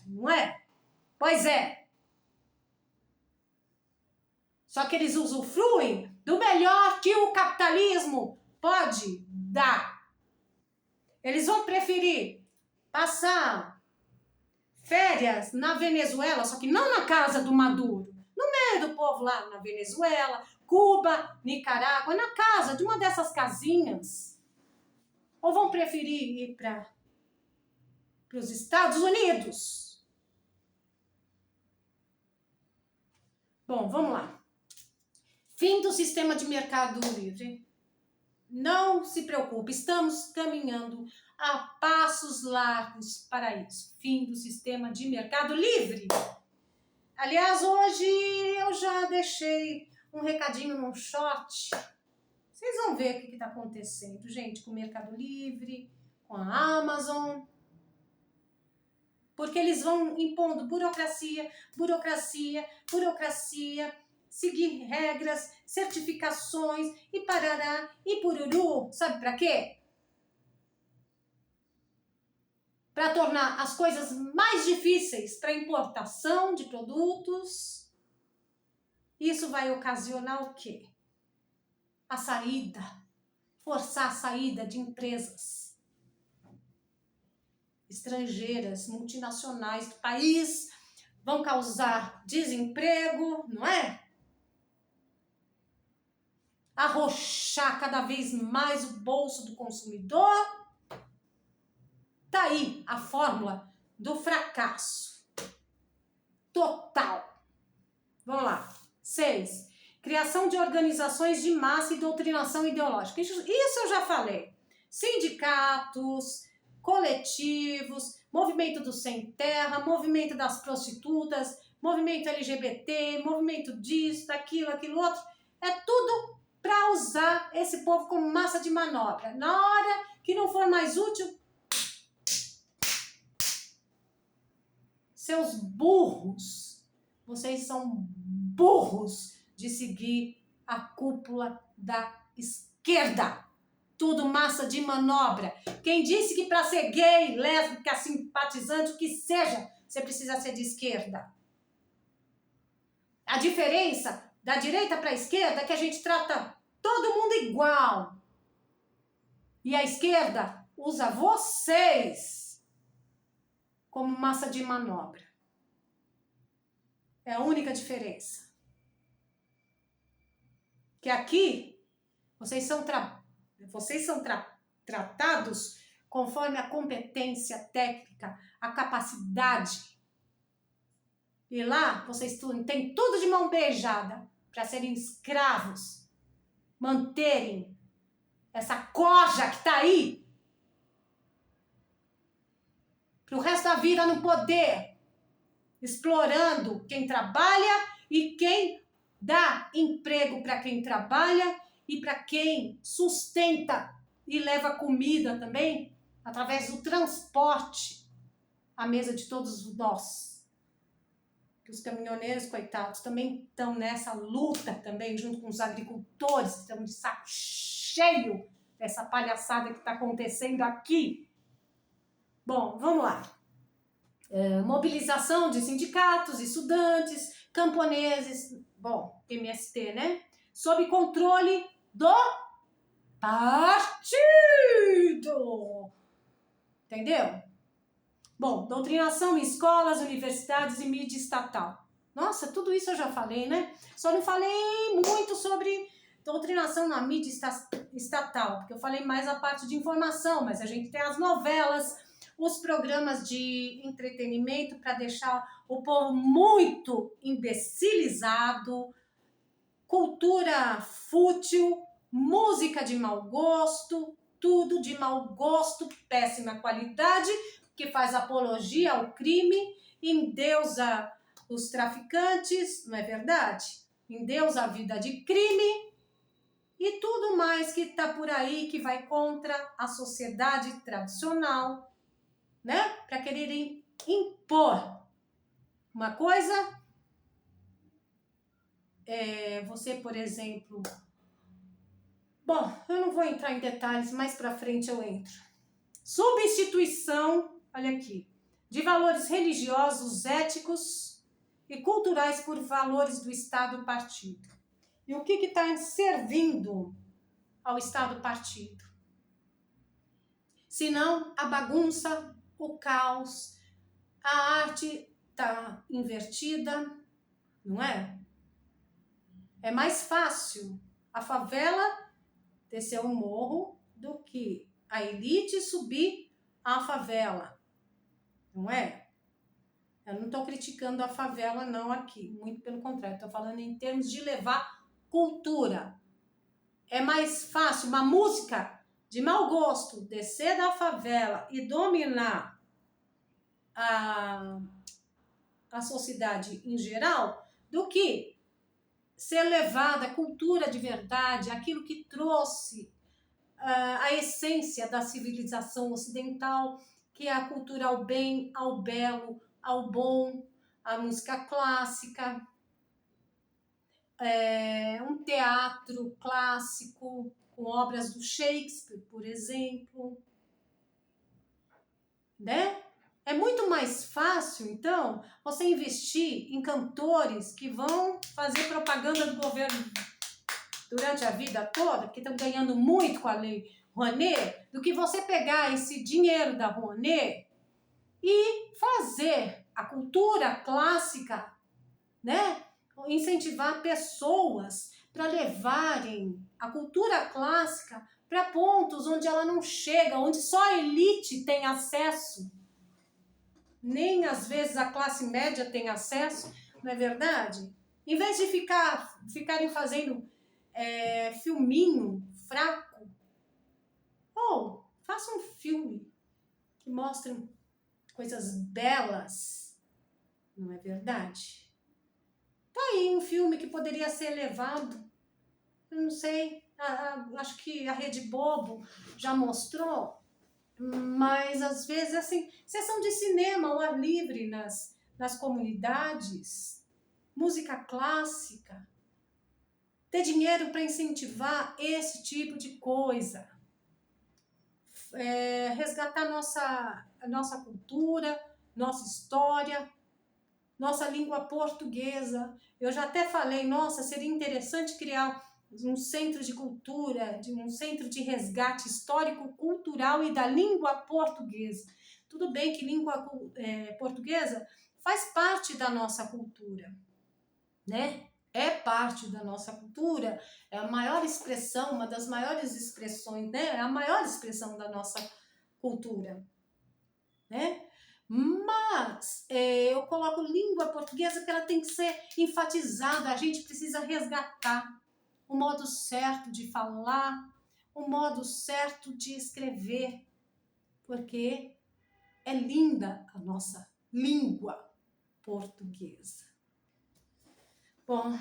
não é? Pois é. Só que eles usufruem do melhor que o capitalismo pode dar. Eles vão preferir passar férias na Venezuela, só que não na casa do Maduro, no meio do povo lá na Venezuela, Cuba, Nicarágua, na casa de uma dessas casinhas. Ou vão preferir ir para os Estados Unidos? Bom, vamos lá. Fim do sistema de mercado livre. Não se preocupe, estamos caminhando a passos largos para isso. Fim do sistema de mercado livre. Aliás, hoje eu já deixei um recadinho no short. Vocês vão ver o que está acontecendo, gente, com o Mercado Livre, com a Amazon. Porque eles vão impondo burocracia, seguir regras, certificações e parará e pururu. Sabe para quê? Para tornar as coisas mais difíceis para importação de produtos Isso vai ocasionar o quê? A saída, forçar a saída de empresas estrangeiras, multinacionais do país, vão causar desemprego, não é? Arrochar cada vez mais o bolso do consumidor. Tá aí a fórmula do fracasso total. Vamos lá. 6. Criação de organizações de massa e doutrinação ideológica. Isso eu já falei. Sindicatos, coletivos, movimento do sem terra, movimento das prostitutas, movimento LGBT, movimento disso, daquilo, aquilo outro. É tudo para usar esse povo como massa de manobra. Na hora que não for mais útil, seus burros, vocês são burros de seguir a cúpula da esquerda. Tudo massa de manobra. Quem disse que para ser gay, lésbica, simpatizante, o que seja, você precisa ser de esquerda? A diferença da direita para a esquerda é que a gente trata todo mundo igual. E a esquerda usa vocês como massa de manobra. É a única diferença. Que aqui, vocês são tratados conforme a competência técnica, a capacidade. E lá, vocês têm tudo de mão beijada para serem escravos, manterem essa coja que está aí para o resto da vida no poder, explorando quem trabalha e quem dá emprego para quem trabalha e para quem sustenta e leva comida também, através do transporte à mesa de todos nós. Que os caminhoneiros, coitados, também estão nessa luta também, junto com os agricultores, que estão de saco cheio dessa palhaçada que está acontecendo aqui. Bom, vamos lá. Mobilização de sindicatos, estudantes, camponeses, bom, MST, né? Sob controle do partido. Entendeu? Bom, doutrinação em escolas, universidades e mídia estatal. Nossa, tudo isso eu já falei, né? Só não falei muito sobre doutrinação na mídia estatal, porque eu falei mais a parte de informação, mas a gente tem as novelas, os programas de entretenimento para deixar o povo muito imbecilizado, cultura fútil, música de mau gosto, tudo de mau gosto, péssima qualidade, que faz apologia ao crime, endeusa os traficantes, não é verdade? Endeusa a vida de crime e tudo mais que está por aí que vai contra a sociedade tradicional, né? Para quererem impor uma coisa. Você, por exemplo... Bom, eu não vou entrar em detalhes, mais para frente eu entro. Substituição, olha aqui, de valores religiosos, éticos e culturais por valores do Estado-partido. E o que está servindo ao Estado-partido? Senão a bagunça, o caos, a arte está invertida, não é? É mais fácil a favela descer um morro do que a elite subir a favela, não é? Eu não estou criticando a favela não aqui, muito pelo contrário, estou falando em termos de levar cultura. É mais fácil uma música de mau gosto descer da favela e dominar a sociedade em geral do que ser levada a cultura de verdade, aquilo que trouxe a essência da civilização ocidental, que é a cultura ao bem, ao belo, ao bom, a música clássica, um teatro clássico com obras do Shakespeare, por exemplo, né? É muito mais fácil, então, você investir em cantores que vão fazer propaganda do governo durante a vida toda, porque estão ganhando muito com a Lei Rouanet, do que você pegar esse dinheiro da Rouanet e fazer a cultura clássica, né? Incentivar pessoas para levarem a cultura clássica para pontos onde ela não chega, onde só a elite tem acesso. Nem às vezes a classe média tem acesso, não é verdade? Em vez de ficarem fazendo filminho fraco, ou faça um filme que mostre coisas belas, não é verdade? Tá aí um filme que poderia ser levado, eu não sei, acho que a Rede Bobo já mostrou, mas às vezes, assim, sessão de cinema ao ar livre nas comunidades, música clássica, ter dinheiro para incentivar esse tipo de coisa, resgatar a nossa cultura, nossa história, nossa língua portuguesa. Eu já até falei, nossa, seria interessante criar um centro de cultura, um centro de resgate histórico-cultural e da língua portuguesa. Tudo bem que língua portuguesa faz parte da nossa cultura, né? É parte da nossa cultura, é a maior expressão, uma das maiores expressões, né? É a maior expressão da nossa cultura, né? Mas eu coloco língua portuguesa que ela tem que ser enfatizada, a gente precisa resgatar o modo certo de falar, o modo certo de escrever, porque é linda a nossa língua portuguesa. Bom,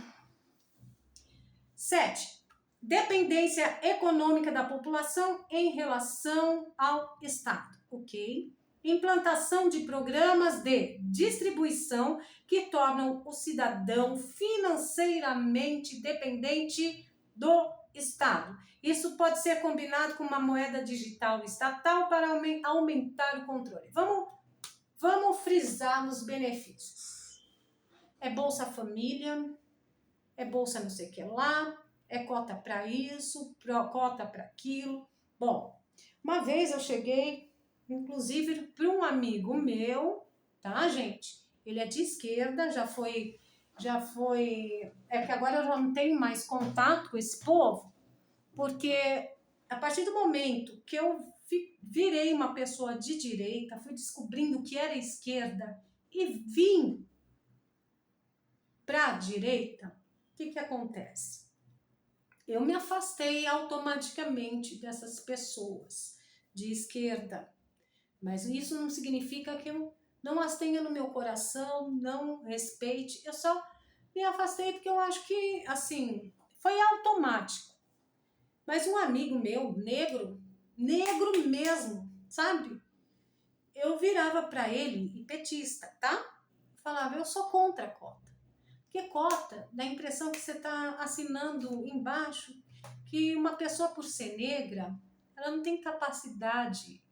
7. Dependência econômica da população em relação ao Estado, ok? Implantação de programas de distribuição que tornam o cidadão financeiramente dependente do Estado. Isso pode ser combinado com uma moeda digital estatal para aumentar o controle. Vamos frisar nos benefícios. É Bolsa Família, é Bolsa não sei o que lá, é cota para isso, cota para aquilo. Bom, uma vez eu cheguei, inclusive, para um amigo meu, tá, gente? Ele é de esquerda, já foi, é que agora eu já não tenho mais contato com esse povo, porque a partir do momento que eu virei uma pessoa de direita, fui descobrindo o que era esquerda e vim para a direita, o que acontece? Eu me afastei automaticamente dessas pessoas de esquerda, mas isso não significa que eu não as tenha no meu coração, não respeite, eu só me afastei porque eu acho que, assim, foi automático. Mas um amigo meu, negro mesmo, sabe? Eu virava para ele, e petista, tá? Falava, eu sou contra a cota. Porque cota dá a impressão que você está assinando embaixo que uma pessoa, por ser negra, ela não tem capacidade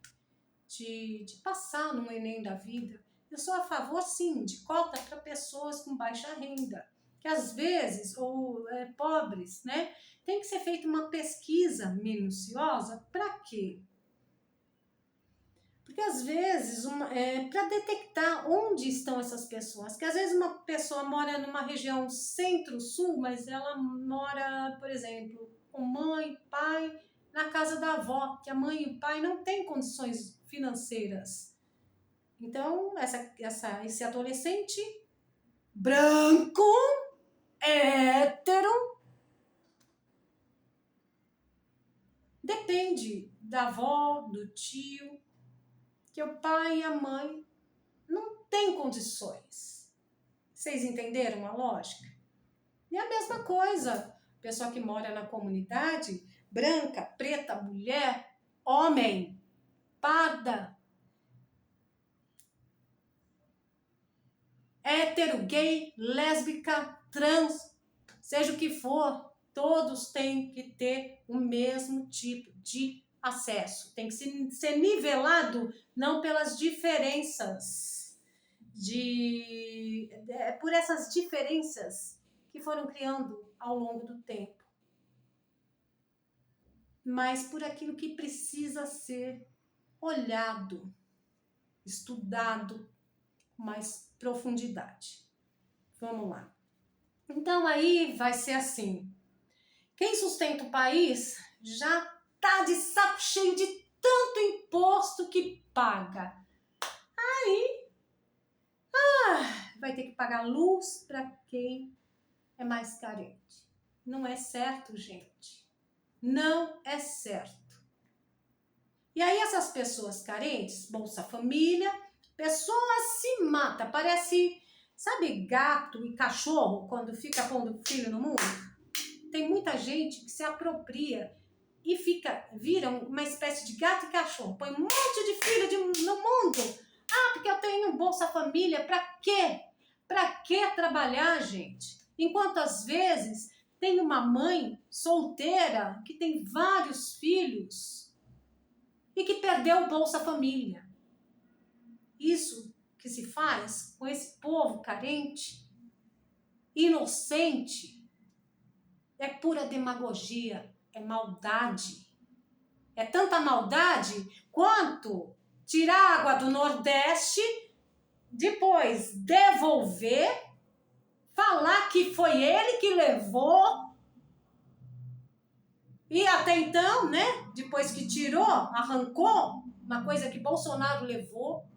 de passar no Enem da vida. Eu sou a favor, sim, de cota para pessoas com baixa renda, que às vezes, ou pobres, né? Tem que ser feita uma pesquisa minuciosa. Para quê? Porque às vezes, para detectar onde estão essas pessoas, que às vezes uma pessoa mora numa região centro-sul, mas ela mora, por exemplo, com mãe, pai, na casa da avó, que a mãe e o pai não têm condições financeiras. Então, esse adolescente branco, hétero, depende da avó, do tio, que o pai e a mãe não têm condições. Vocês entenderam a lógica? E a mesma coisa, pessoa que mora na comunidade, branca, preta, mulher, homem, parda, hétero, gay, lésbica, trans, seja o que for, todos têm que ter o mesmo tipo de acesso, tem que ser nivelado não pelas diferenças, por essas diferenças que foram criando ao longo do tempo, mas por aquilo que precisa ser olhado, estudado com mais profundidade. Vamos lá. Então aí vai ser assim, quem sustenta o país já tá de saco cheio de tanto imposto que paga. Aí vai ter que pagar luz para quem é mais carente. Não é certo, gente. Não é certo. E aí essas pessoas carentes, Bolsa Família, pessoas se matam. Parece, sabe, gato e cachorro quando fica pondo filho no mundo? Tem muita gente que se apropria e vira uma espécie de gato e cachorro. Põe um monte de filho no mundo. Ah, porque eu tenho Bolsa Família. Pra quê? Pra que trabalhar, gente? Enquanto às vezes tem uma mãe solteira que tem vários filhos e que perdeu o Bolsa Família. Isso que se faz com esse povo carente, inocente, é pura demagogia, é maldade. É tanta maldade quanto tirar água do Nordeste, depois devolver, falar que foi ele que levou, e até então, né, depois que tirou, arrancou, uma coisa que Bolsonaro levou,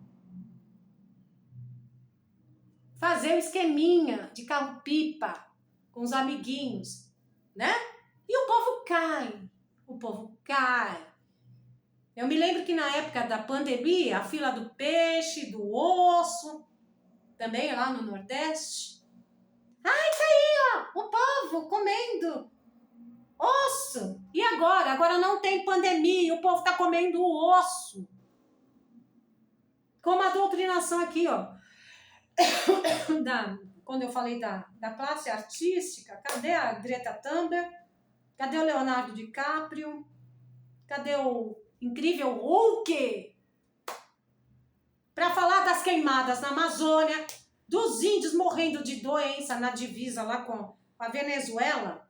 fazer o esqueminha de carro-pipa com os amiguinhos, né? E o povo cai. Eu me lembro que na época da pandemia, a fila do peixe, do osso, também lá no Nordeste. Ai, tá aí, ó, o povo comendo osso. E agora? Agora não tem pandemia, o povo tá comendo o osso. Como a doutrinação aqui, ó. Quando eu falei da classe artística, cadê a Greta Thunberg? Cadê o Leonardo DiCaprio? Cadê o incrível Hulk? Para falar das queimadas na Amazônia, dos índios morrendo de doença na divisa lá com a Venezuela,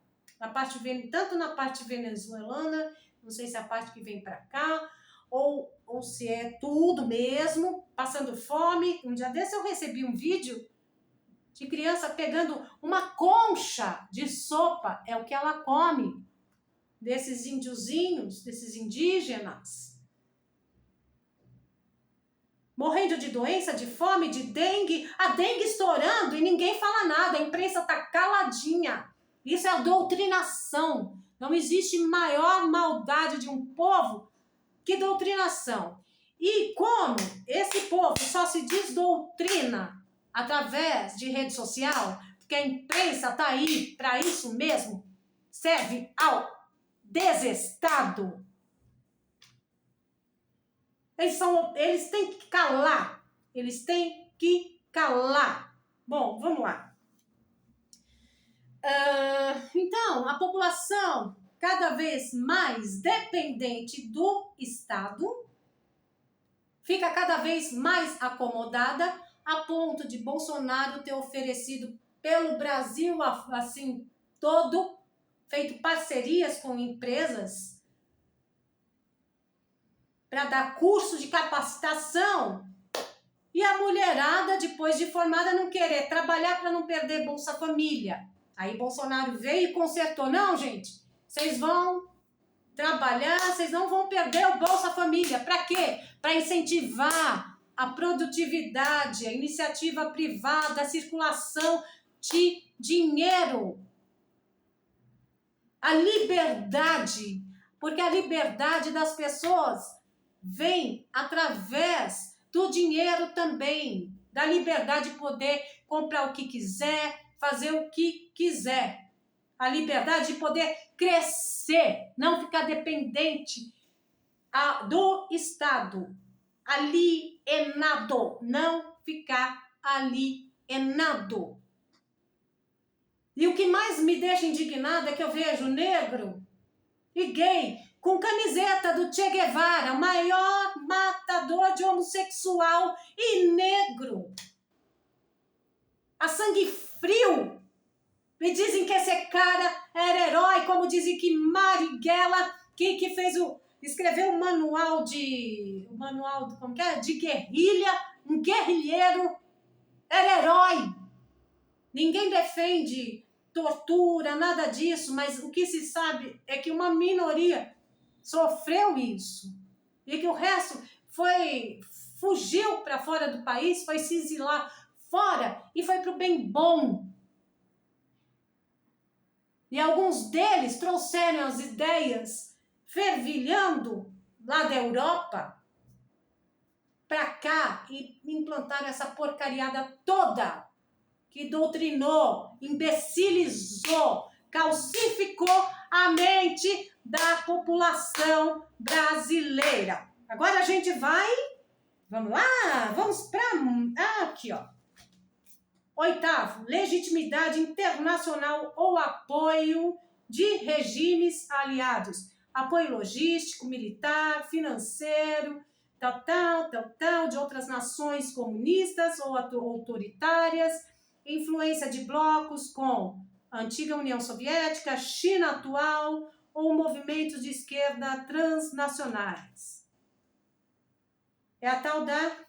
tanto na parte venezuelana, não sei se é a parte que vem para cá, ou se é tudo mesmo, passando fome. Um dia desse eu recebi um vídeo de criança pegando uma concha de sopa, é o que ela come, desses índiozinhos, desses indígenas, morrendo de doença, de fome, de dengue, a dengue estourando e ninguém fala nada, a imprensa tá caladinha. Isso é a doutrinação. Não existe maior maldade de um povo que doutrinação. E como esse povo só se desdoutrina através de rede social, porque a imprensa tá aí para isso mesmo, serve ao desestado. Eles têm que calar. Eles têm que calar. Bom, vamos lá. Então, a população cada vez mais dependente do Estado fica cada vez mais acomodada a ponto de Bolsonaro ter oferecido pelo Brasil, assim, todo, feito parcerias com empresas para dar curso de capacitação e a mulherada, depois de formada, não querer trabalhar para não perder Bolsa Família. Aí Bolsonaro veio e consertou. Não, gente, vocês vão trabalhar, vocês não vão perder o Bolsa Família. Para quê? Para incentivar a produtividade, a iniciativa privada, a circulação de dinheiro. A liberdade, porque a liberdade das pessoas vem através do dinheiro também, da liberdade de poder comprar o que quiser, fazer o que quiser. A liberdade de poder crescer, não ficar dependente do Estado. Alienado, não ficar alienado. E o que mais me deixa indignado é que eu vejo negro e gay com camiseta do Che Guevara, o maior matador de homossexual e negro. A sangue frio. Me dizem que esse cara era herói, como dizem que Marighella, que escreveu um manual como que é? De guerrilha, um guerrilheiro, era herói. Ninguém defende tortura, nada disso, mas o que se sabe é que uma minoria sofreu isso e que o resto fugiu para fora do país, foi se exilar fora e foi para o bem bom. E alguns deles trouxeram as ideias fervilhando lá da Europa para cá e implantaram essa porcariada toda que doutrinou, imbecilizou, calcificou a mente da população brasileira. Agora a gente vamos lá, vamos para aqui, ó. 8º, legitimidade internacional ou apoio de regimes aliados. Apoio logístico, militar, financeiro, tal, de outras nações comunistas ou autoritárias, influência de blocos com a antiga União Soviética, China atual ou movimentos de esquerda transnacionais. É a tal da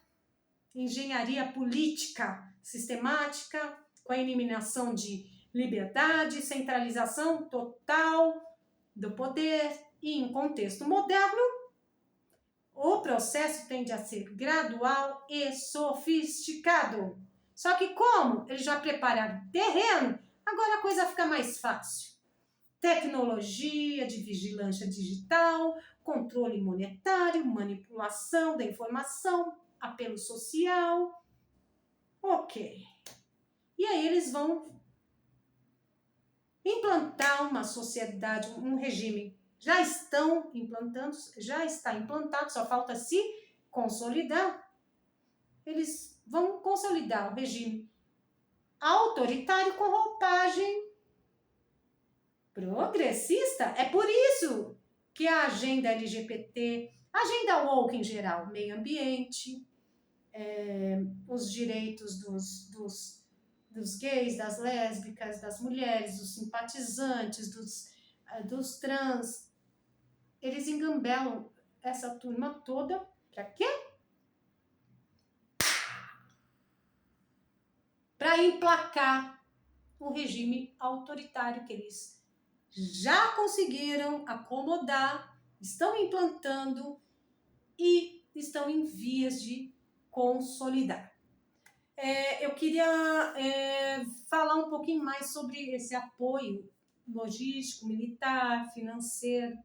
engenharia política sistemática, com a eliminação de liberdade, centralização total do poder e, em contexto moderno, o processo tende a ser gradual e sofisticado. Só que como eles já prepararam terreno, agora a coisa fica mais fácil. Tecnologia de vigilância digital, controle monetário, manipulação da informação, apelo social. Ok. E aí eles vão implantar uma sociedade, um regime. Já está implantado, só falta se consolidar. Eles vão consolidar o regime autoritário com roupagem progressista. É por isso que a agenda LGBT, a agenda woke em geral, meio ambiente, os direitos dos gays, das lésbicas, das mulheres, dos simpatizantes, dos trans, eles engambelam essa turma toda para quê? Para emplacar o regime autoritário que eles já conseguiram acomodar, estão implantando e estão em vias de consolidar. Eu queria falar um pouquinho mais sobre esse apoio logístico, militar, financeiro.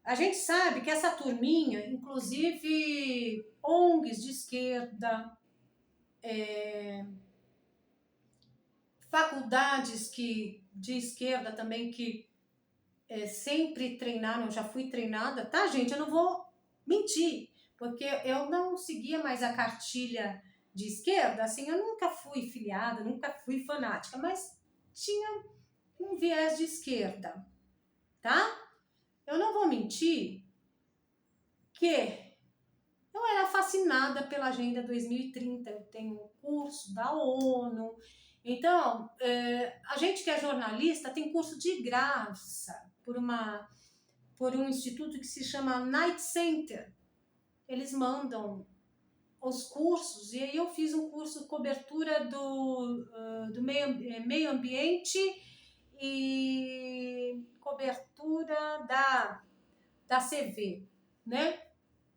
A gente sabe que essa turminha, inclusive ONGs de esquerda, faculdades de esquerda também que sempre treinaram, eu já fui treinada, tá, gente? Eu não vou mentir, porque eu não seguia mais a cartilha de esquerda, assim, eu nunca fui filiada, nunca fui fanática, mas tinha um viés de esquerda, tá? Eu não vou mentir que eu era fascinada pela Agenda 2030, eu tenho um curso da ONU, então, a gente que é jornalista tem curso de graça por um instituto que se chama Knight Center. Eles mandam os cursos, e aí eu fiz um curso de cobertura do meio ambiente e cobertura da CV, né?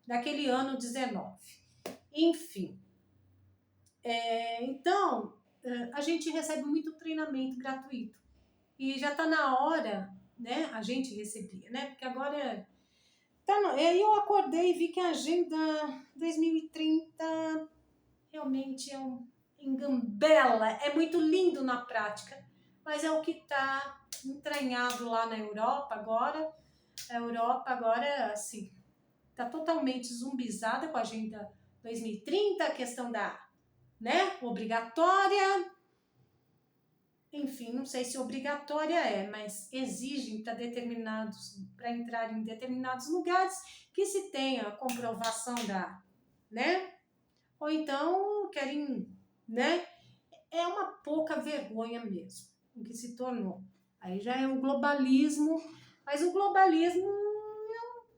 Daquele ano 19. Enfim. Então, a gente recebe muito treinamento gratuito. E já está na hora, né? A gente recebia, né? Porque agora... Aí eu acordei e vi que a Agenda 2030 realmente é um engambela. É muito lindo na prática, mas é o que está entranhado lá na Europa agora. A Europa agora, assim, está totalmente zumbizada com a Agenda 2030, a questão da, né, obrigatória. enfim, não sei se obrigatória é, mas exigem para entrar em determinados lugares que se tenha a comprovação né? Ou então querem, né? É uma pouca vergonha mesmo, o que se tornou. Aí já é o globalismo, mas o globalismo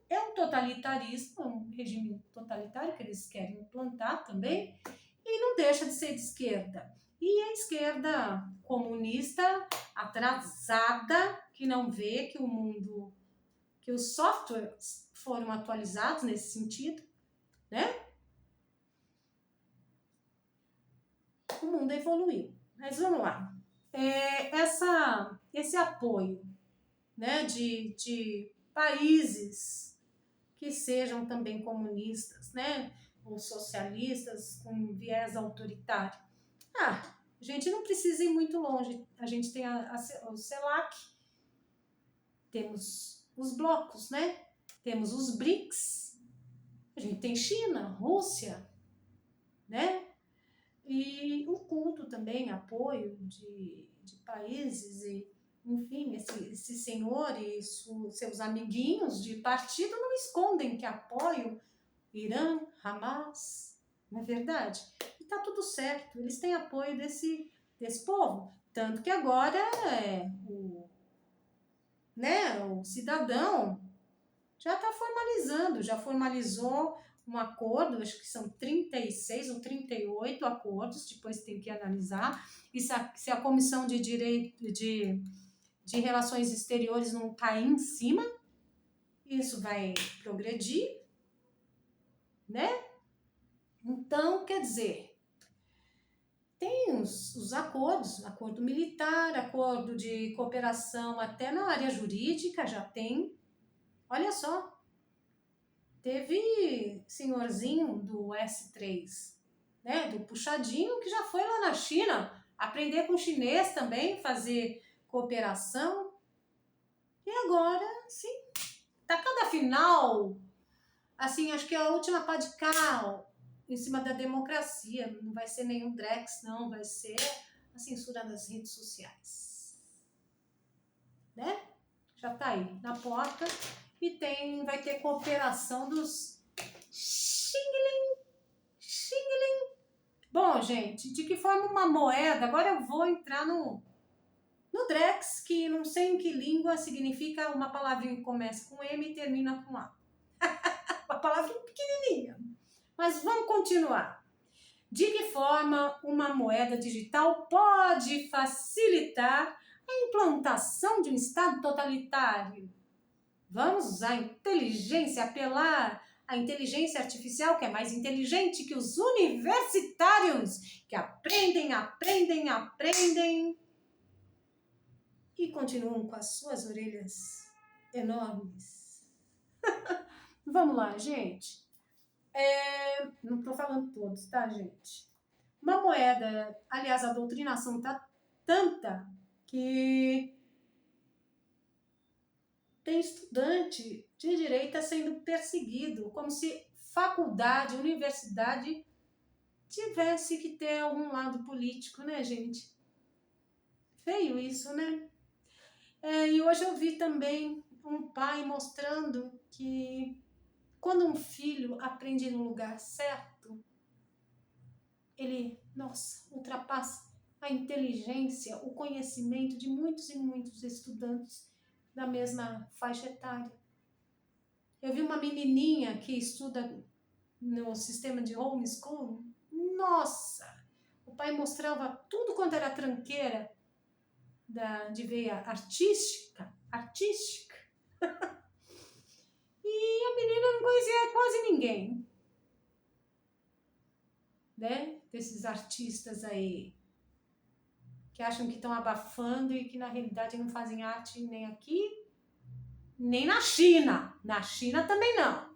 é um totalitarismo, é um regime totalitário que eles querem implantar também, e não deixa de ser de esquerda. E a esquerda comunista, atrasada, que não vê que o mundo, que os softwares foram atualizados nesse sentido, né? O mundo evoluiu. Mas vamos lá. Esse apoio, né, de países que sejam também comunistas, né, ou socialistas com viés autoritário. A gente não precisa ir muito longe. A gente tem o CELAC, temos os blocos, né? Temos os BRICS, a gente tem China, Rússia, né? E o culto também, apoio de países, e, enfim, esse senhor e seus amiguinhos de partido não escondem que apoiam Irã, Hamas, não é verdade? E tá tudo certo, eles têm apoio desse povo. Tanto que agora o cidadão já está formalizando, já formalizou um acordo, acho que são 36 ou 38 acordos, depois tem que analisar, e se a Comissão de de Relações Exteriores não cair em cima, isso vai progredir, né? Então, quer dizer, tem os acordos, acordo militar, acordo de cooperação até na área jurídica já tem. Olha só, teve senhorzinho do S3, né, do puxadinho, que já foi lá na China aprender com chinês também, fazer cooperação. E agora, sim, tá cada final, assim, acho que é a última pá de cal em cima da democracia. Não vai ser nenhum Drex, não, vai ser a censura das redes sociais, né? Já tá aí na porta e vai ter cooperação dos Xing Ling. Bom, gente, de que forma uma moeda? Agora eu vou entrar no Drex, que não sei em que língua significa uma palavrinha que começa com M e termina com A. Uma palavrinha pequenininha. Mas vamos continuar. De que forma uma moeda digital pode facilitar a implantação de um Estado totalitário? Vamos usar a inteligência, apelar à inteligência artificial, que é mais inteligente que os universitários, que aprendem e continuam com as suas orelhas enormes. Vamos lá, gente. Não estou falando todos, tá, gente? Uma moeda, aliás, a doutrinação tá tanta que tem estudante de direita sendo perseguido, como se faculdade, universidade tivesse que ter algum lado político, né, gente? Feio isso, né? E hoje eu vi também um pai mostrando que quando um filho aprende no lugar certo, ele, nossa, ultrapassa a inteligência, o conhecimento de muitos e muitos estudantes da mesma faixa etária. Eu vi uma menininha que estuda no sistema de homeschool. Nossa! O pai mostrava tudo quanto era tranqueira de veia artística. E a menina não conhecia quase ninguém, né? Desses artistas aí que acham que estão abafando e que na realidade não fazem arte nem aqui, nem na China. Na China também não.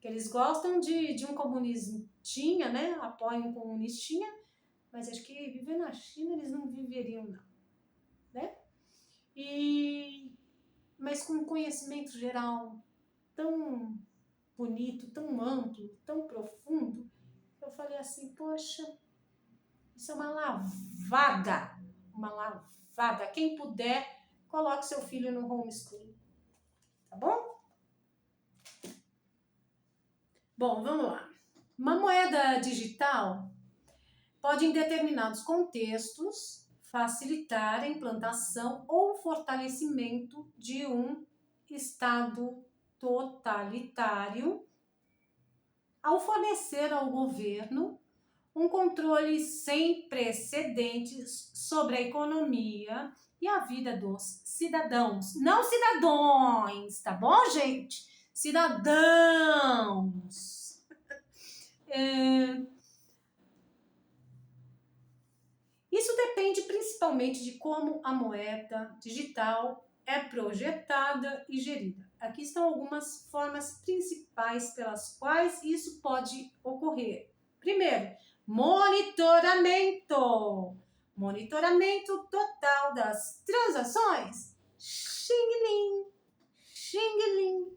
Que eles gostam de um comunistinha, né? Apoiam um comunistinha, mas acho que viver na China eles não viveriam, não, né? Mas com um conhecimento geral tão bonito, tão amplo, tão profundo, eu falei assim, poxa, isso é uma lavada uma lavada. Quem puder, coloque seu filho no homeschooling, tá bom? Bom, vamos lá. Uma moeda digital pode, em determinados contextos, facilitar a implantação ou fortalecimento de um Estado totalitário ao fornecer ao governo um controle sem precedentes sobre a economia e a vida dos cidadãos. Não cidadãos, tá bom, gente? Cidadãos. Isso depende principalmente de como a moeda digital é projetada e gerida. Aqui estão algumas formas principais pelas quais isso pode ocorrer. Primeiro, monitoramento. Monitoramento total das transações. Xing-ling, xing-ling.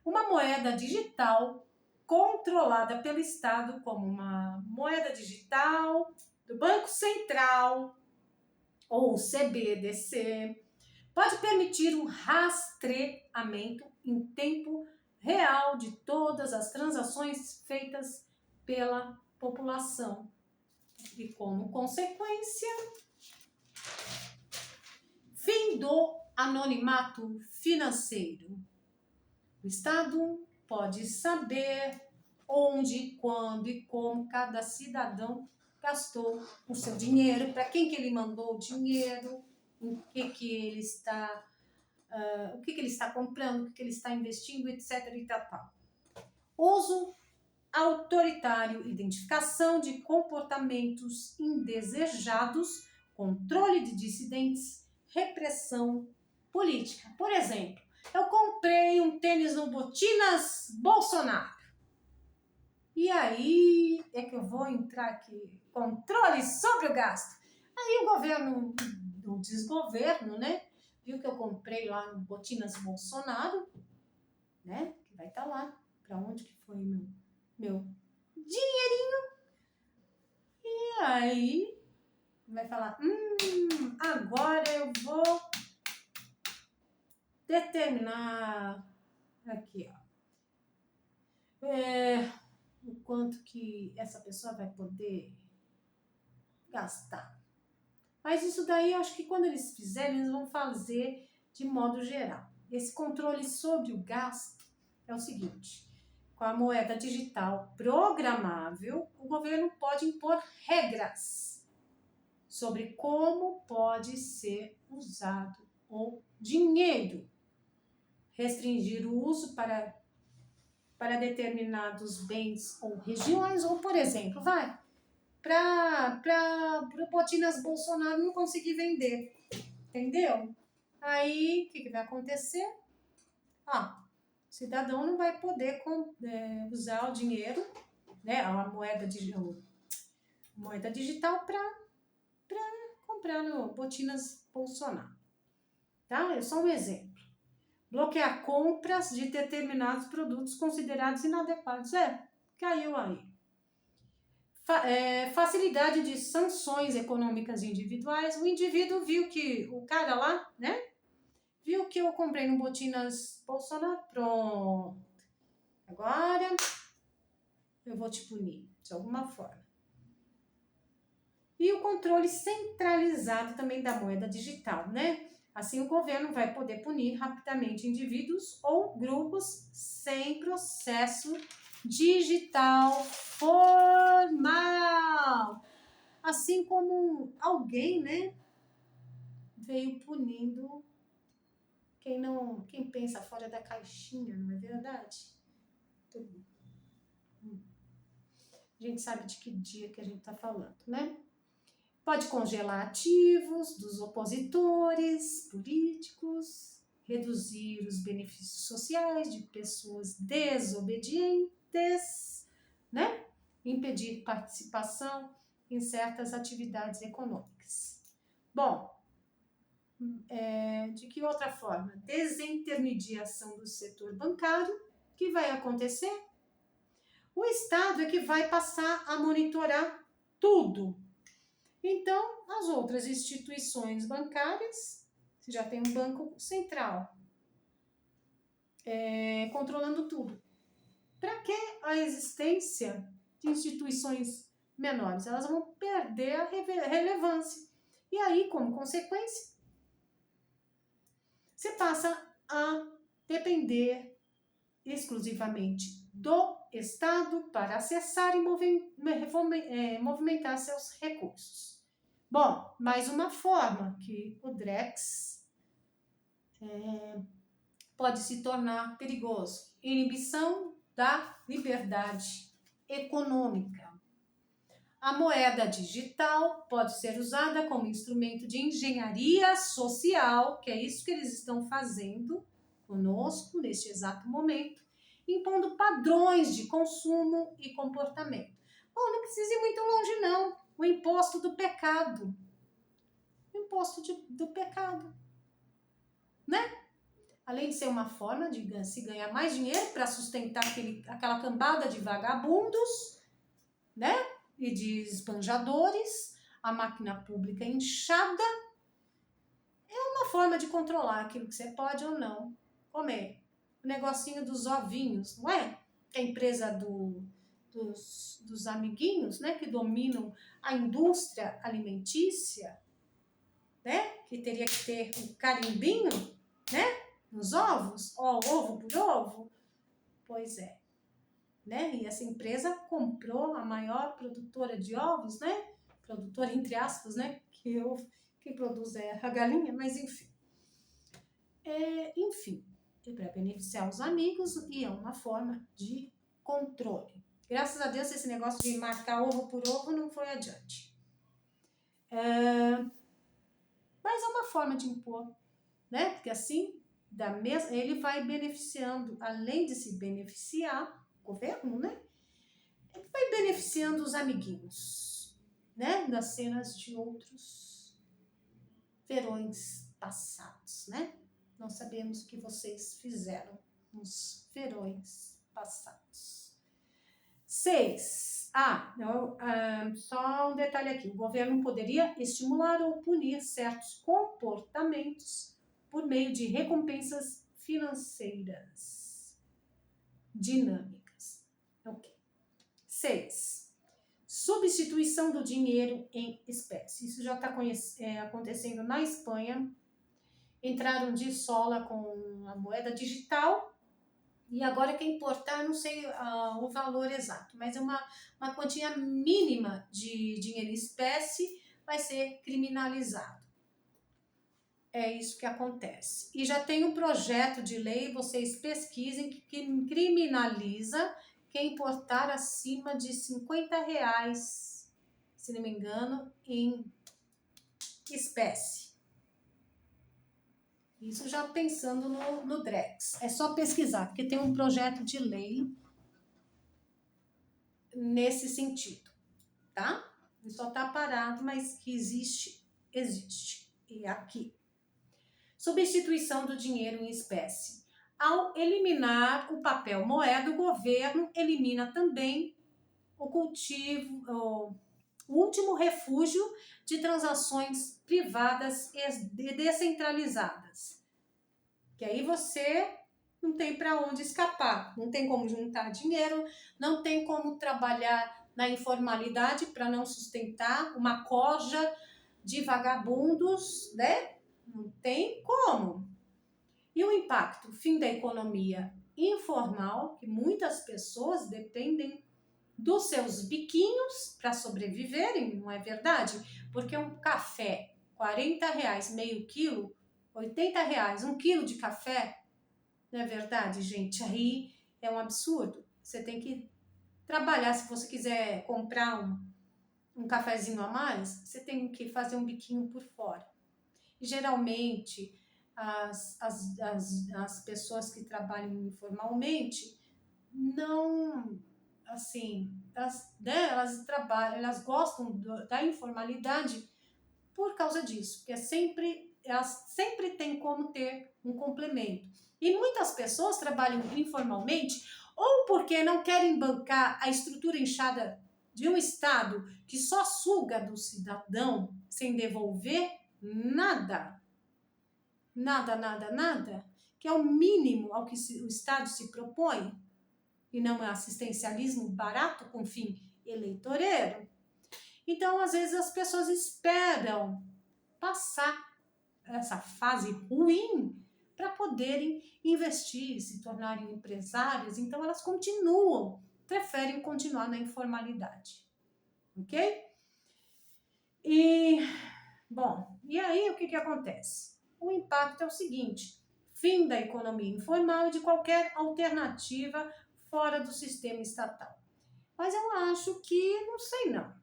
Uma moeda digital controlada pelo Estado como uma moeda digital do Banco Central ou CBDC pode permitir o rastreamento em tempo real de todas as transações feitas pela população. E como consequência, fim do anonimato financeiro. O Estado pode saber onde, quando e como cada cidadão gastou o seu dinheiro, para quem que ele mandou o dinheiro, o que ele está comprando, o que ele está investindo, etc. e tal. Uso autoritário, identificação de comportamentos indesejados, controle de dissidentes, repressão política. Por exemplo, eu comprei um tênis no Botinas Bolsonaro. E aí é que eu vou entrar aqui, controle sobre o gasto. Aí o governo, o desgoverno, né, viu que eu comprei lá no Botinas Bolsonaro, né, que vai estar lá, para onde que foi meu dinheirinho. E aí vai falar, agora eu vou determinar aqui, ó, o quanto que essa pessoa vai poder gastar. Mas isso daí, eu acho que quando eles fizerem, eles vão fazer de modo geral. Esse controle sobre o gasto é o seguinte: com a moeda digital programável, o governo pode impor regras sobre como pode ser usado o dinheiro, restringir o uso para determinados bens ou regiões, ou, por exemplo, para o Botinas Bolsonaro não conseguir vender, entendeu? Aí, o que vai acontecer? O cidadão não vai poder usar o dinheiro, né, a moeda digital para comprar no Botinas Bolsonaro. Tá? É só um exemplo. Bloquear compras de determinados produtos considerados inadequados. Caiu aí. Facilidade de sanções econômicas individuais. O indivíduo viu que o cara lá, né? Viu que eu comprei no Botinas Bolsonaro. Pronto. Agora eu vou te punir de alguma forma. E o controle centralizado também da moeda digital, né? Assim, o governo vai poder punir rapidamente indivíduos ou grupos sem processo digital formal. Assim como alguém, né, veio punindo quem pensa fora da caixinha, não é verdade? A gente sabe de que dia que a gente está falando, né? Pode congelar ativos dos opositores políticos, reduzir os benefícios sociais de pessoas desobedientes, né? Impedir participação em certas atividades econômicas. Bom, de que outra forma? Desintermediação do setor bancário, que vai acontecer? O Estado é que vai passar a monitorar tudo. Então, as outras instituições bancárias, você já tem um banco central controlando tudo. Para que a existência de instituições menores? Elas vão perder a relevância. E aí, como consequência, você passa a depender exclusivamente do Estado para acessar e movimentar seus recursos. Bom, mais uma forma que o Drex pode se tornar perigoso: inibição da liberdade econômica. A moeda digital pode ser usada como instrumento de engenharia social, que é isso que eles estão fazendo conosco neste exato momento, impondo padrões de consumo e comportamento. Bom, não precisa ir muito longe, não. O imposto do pecado. O imposto do pecado. Né? Além de ser uma forma de se ganhar mais dinheiro para sustentar aquela cambada de vagabundos, né? E de esbanjadores, a máquina pública inchada, é uma forma de controlar aquilo que você pode ou não comer. O negocinho dos ovinhos, não é? Que é a empresa dos amiguinhos, né? Que dominam a indústria alimentícia, né? Que teria que ter um carimbinho, né? Nos ovos, ó, ovo por ovo. Pois é. Né? E essa empresa comprou a maior produtora de ovos, né? Produtora entre aspas, né? Quem produz é a galinha, mas enfim. Enfim, é para beneficiar os amigos e é uma forma de controle. Graças a Deus esse negócio de marcar ovo por ovo não foi adiante. Mas é uma forma de impor, né? Porque assim, ele vai beneficiando, além de se beneficiar, o governo, né? Ele vai beneficiando os amiguinhos, né? Das cenas de outros verões passados, né? Nós sabemos o que vocês fizeram nos verões passados. 6. Só um detalhe aqui. O governo poderia estimular ou punir certos comportamentos por meio de recompensas financeiras dinâmicas. Ok. 6. Substituição do dinheiro em espécie. Isso já está acontecendo na Espanha. Entraram de sola com a moeda digital e agora quer importar, não sei o valor exato, mas é uma quantia mínima de dinheiro em espécie vai ser criminalizado. É isso que acontece. E já tem um projeto de lei, vocês pesquisem, que criminaliza quem importar acima de R$50, se não me engano, em espécie. Isso já pensando no Drex. É só pesquisar, porque tem um projeto de lei nesse sentido, tá? Ele só tá parado, mas que existe. E aqui. Substituição do dinheiro em espécie. Ao eliminar o papel moeda, o governo elimina também o cultivo, o último refúgio de transações privadas e descentralizadas. Que aí você não tem para onde escapar, não tem como juntar dinheiro, não tem como trabalhar na informalidade para não sustentar uma corja de vagabundos, né? Não tem como. E o impacto? Fim da economia informal, que muitas pessoas dependem dos seus biquinhos para sobreviverem, não é verdade? Porque um café, R$40, meio quilo, R$80, 1 quilo de café, não é verdade, gente? Aí é um absurdo. Você tem que trabalhar, se você quiser comprar um cafezinho a mais, você tem que fazer um biquinho por fora. E geralmente as pessoas que trabalham informalmente não, assim, elas gostam da informalidade por causa disso, porque elas sempre têm como ter um complemento. E muitas pessoas trabalham informalmente ou porque não querem bancar a estrutura inchada de um Estado que só suga do cidadão sem devolver nada, nada, que é o mínimo ao que o Estado se propõe, e não é assistencialismo barato com fim eleitoreiro. Então, às vezes, as pessoas esperam passar essa fase ruim para poderem investir, se tornarem empresárias. Então, elas preferem continuar na informalidade. Ok? E, bom, e aí o que acontece? O impacto é o seguinte: fim da economia informal e de qualquer alternativa fora do sistema estatal. Mas eu acho que, não sei não.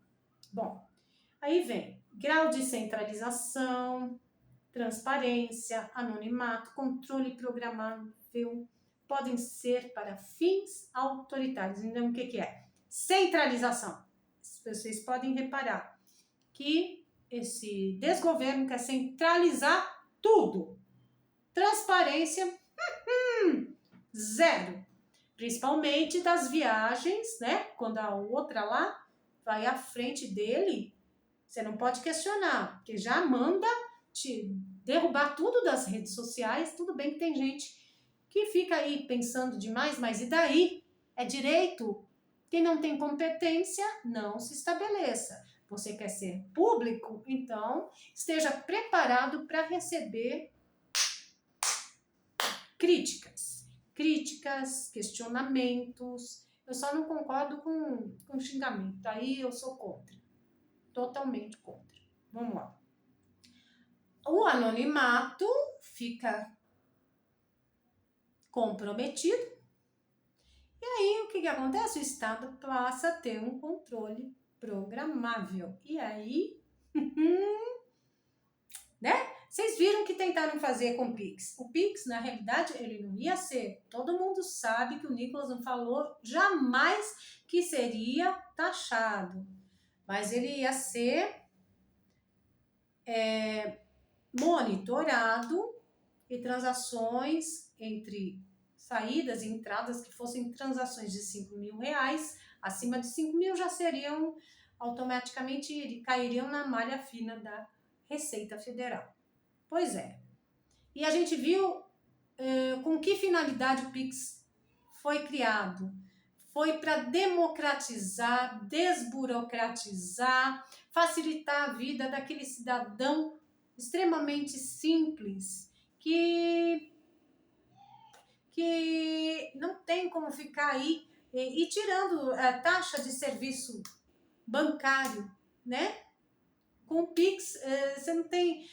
Bom, aí vem grau de centralização, transparência, anonimato, controle programável, podem ser para fins autoritários. Então, o que é? Centralização. Vocês podem reparar que esse desgoverno quer centralizar tudo. Transparência, zero. Principalmente das viagens, né? Quando a outra lá vai à frente dele, você não pode questionar, porque já manda te derrubar tudo das redes sociais. Tudo bem que tem gente que fica aí pensando demais, mas e daí? É direito. Quem não tem competência, não se estabeleça. Você quer ser público? Então, esteja preparado para receber críticas, questionamentos. Eu só não concordo com xingamento. Aí eu sou contra. Totalmente contra. Vamos lá. O anonimato fica comprometido. E aí, o que acontece? O Estado passa a ter um controle programável. E aí, né? Vocês viram que tentaram fazer com o Pix. O Pix, na realidade, ele não ia ser. Todo mundo sabe que o Nicolas não falou jamais que seria taxado. Mas ele ia ser monitorado e transações entre saídas e entradas que fossem transações de R$5.000, acima de 5.000 já seriam automaticamente, cairiam na malha fina da Receita Federal. Pois é. E a gente viu com que finalidade o Pix foi criado. Foi para democratizar, desburocratizar, facilitar a vida daquele cidadão extremamente simples, que não tem como ficar aí e tirando a taxa de serviço bancário, né? Com o Pix, você não tem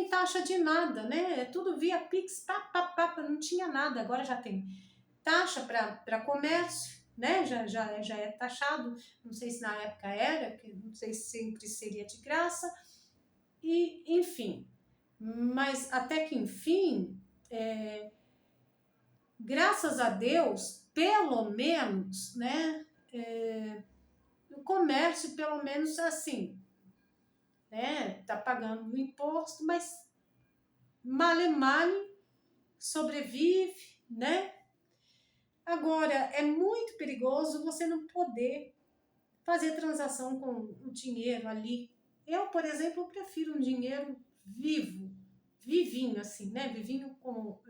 taxa de nada, né? É tudo via Pix, não tinha nada, agora já tem taxa para comércio, né? Já é taxado, não sei se na época era, não sei se sempre seria de graça, e enfim. Mas até que enfim, graças a Deus, pelo menos, né? O comércio, pelo menos assim, né? Tá pagando o imposto, mas male sobrevive, né? Agora, é muito perigoso você não poder fazer transação com o dinheiro ali. Eu, por exemplo, prefiro um dinheiro vivinho assim, né? Vivinho como...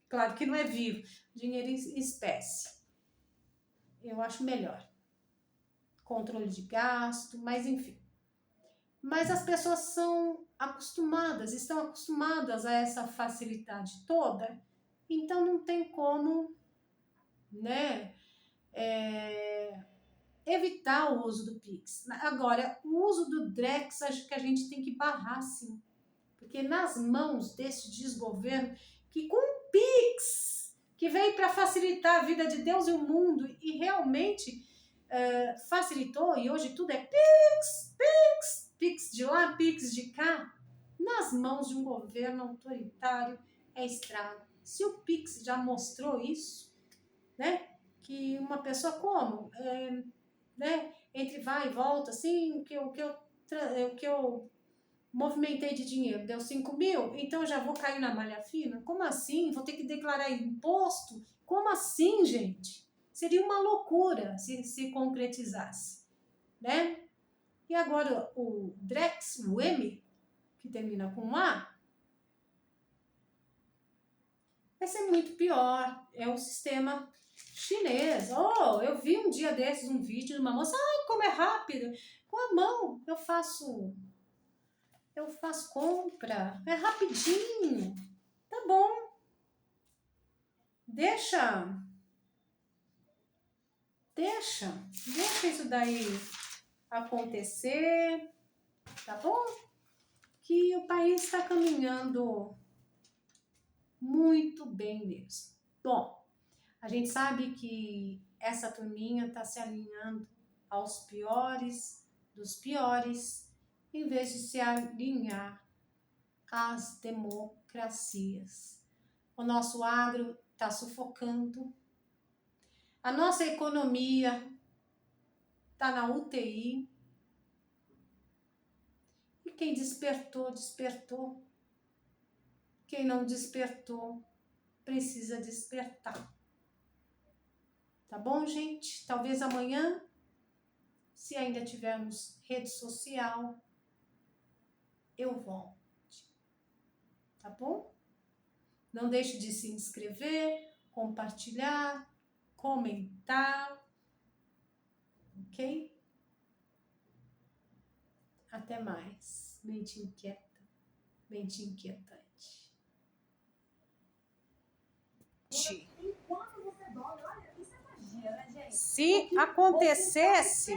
claro que não é vivo, dinheiro em espécie. Eu acho melhor. Controle de gasto, mas enfim. Mas as pessoas estão acostumadas a essa facilidade toda, então não tem como, né, evitar o uso do Pix. Agora, o uso do Drex, acho que a gente tem que barrar, sim. Porque nas mãos desse desgoverno, que com o Pix, que veio para facilitar a vida de Deus e o mundo, e realmente facilitou, e hoje tudo é Pix de lá, Pix de cá, nas mãos de um governo autoritário é estrago. Se o Pix já mostrou isso, né, que uma pessoa como, né, entre vai e volta, assim, o que eu movimentei de dinheiro deu 5.000, então já vou cair na malha fina? Como assim? Vou ter que declarar imposto? Como assim, gente? Seria uma loucura se concretizasse. né? E agora o Drex, o M, que termina com A, vai ser muito pior. É o sistema chinês. Oh, eu vi um dia desses um vídeo de uma moça, como é rápido. Com a mão eu faço compra, é rapidinho. Tá bom. Deixa isso daí acontecer, tá bom? Que o país está caminhando muito bem mesmo. Bom, a gente sabe que essa turminha está se alinhando aos piores dos piores, em vez de se alinhar às democracias. O nosso agro está sufocando, a nossa economia está na UTI, e quem despertou, despertou. Quem não despertou, precisa despertar. Tá bom, gente? Talvez amanhã, se ainda tivermos rede social, eu volte. Tá bom? Não deixe de se inscrever, compartilhar, comentar. Ok? Até mais. Mente inquieta, mente inquietante. Se acontecesse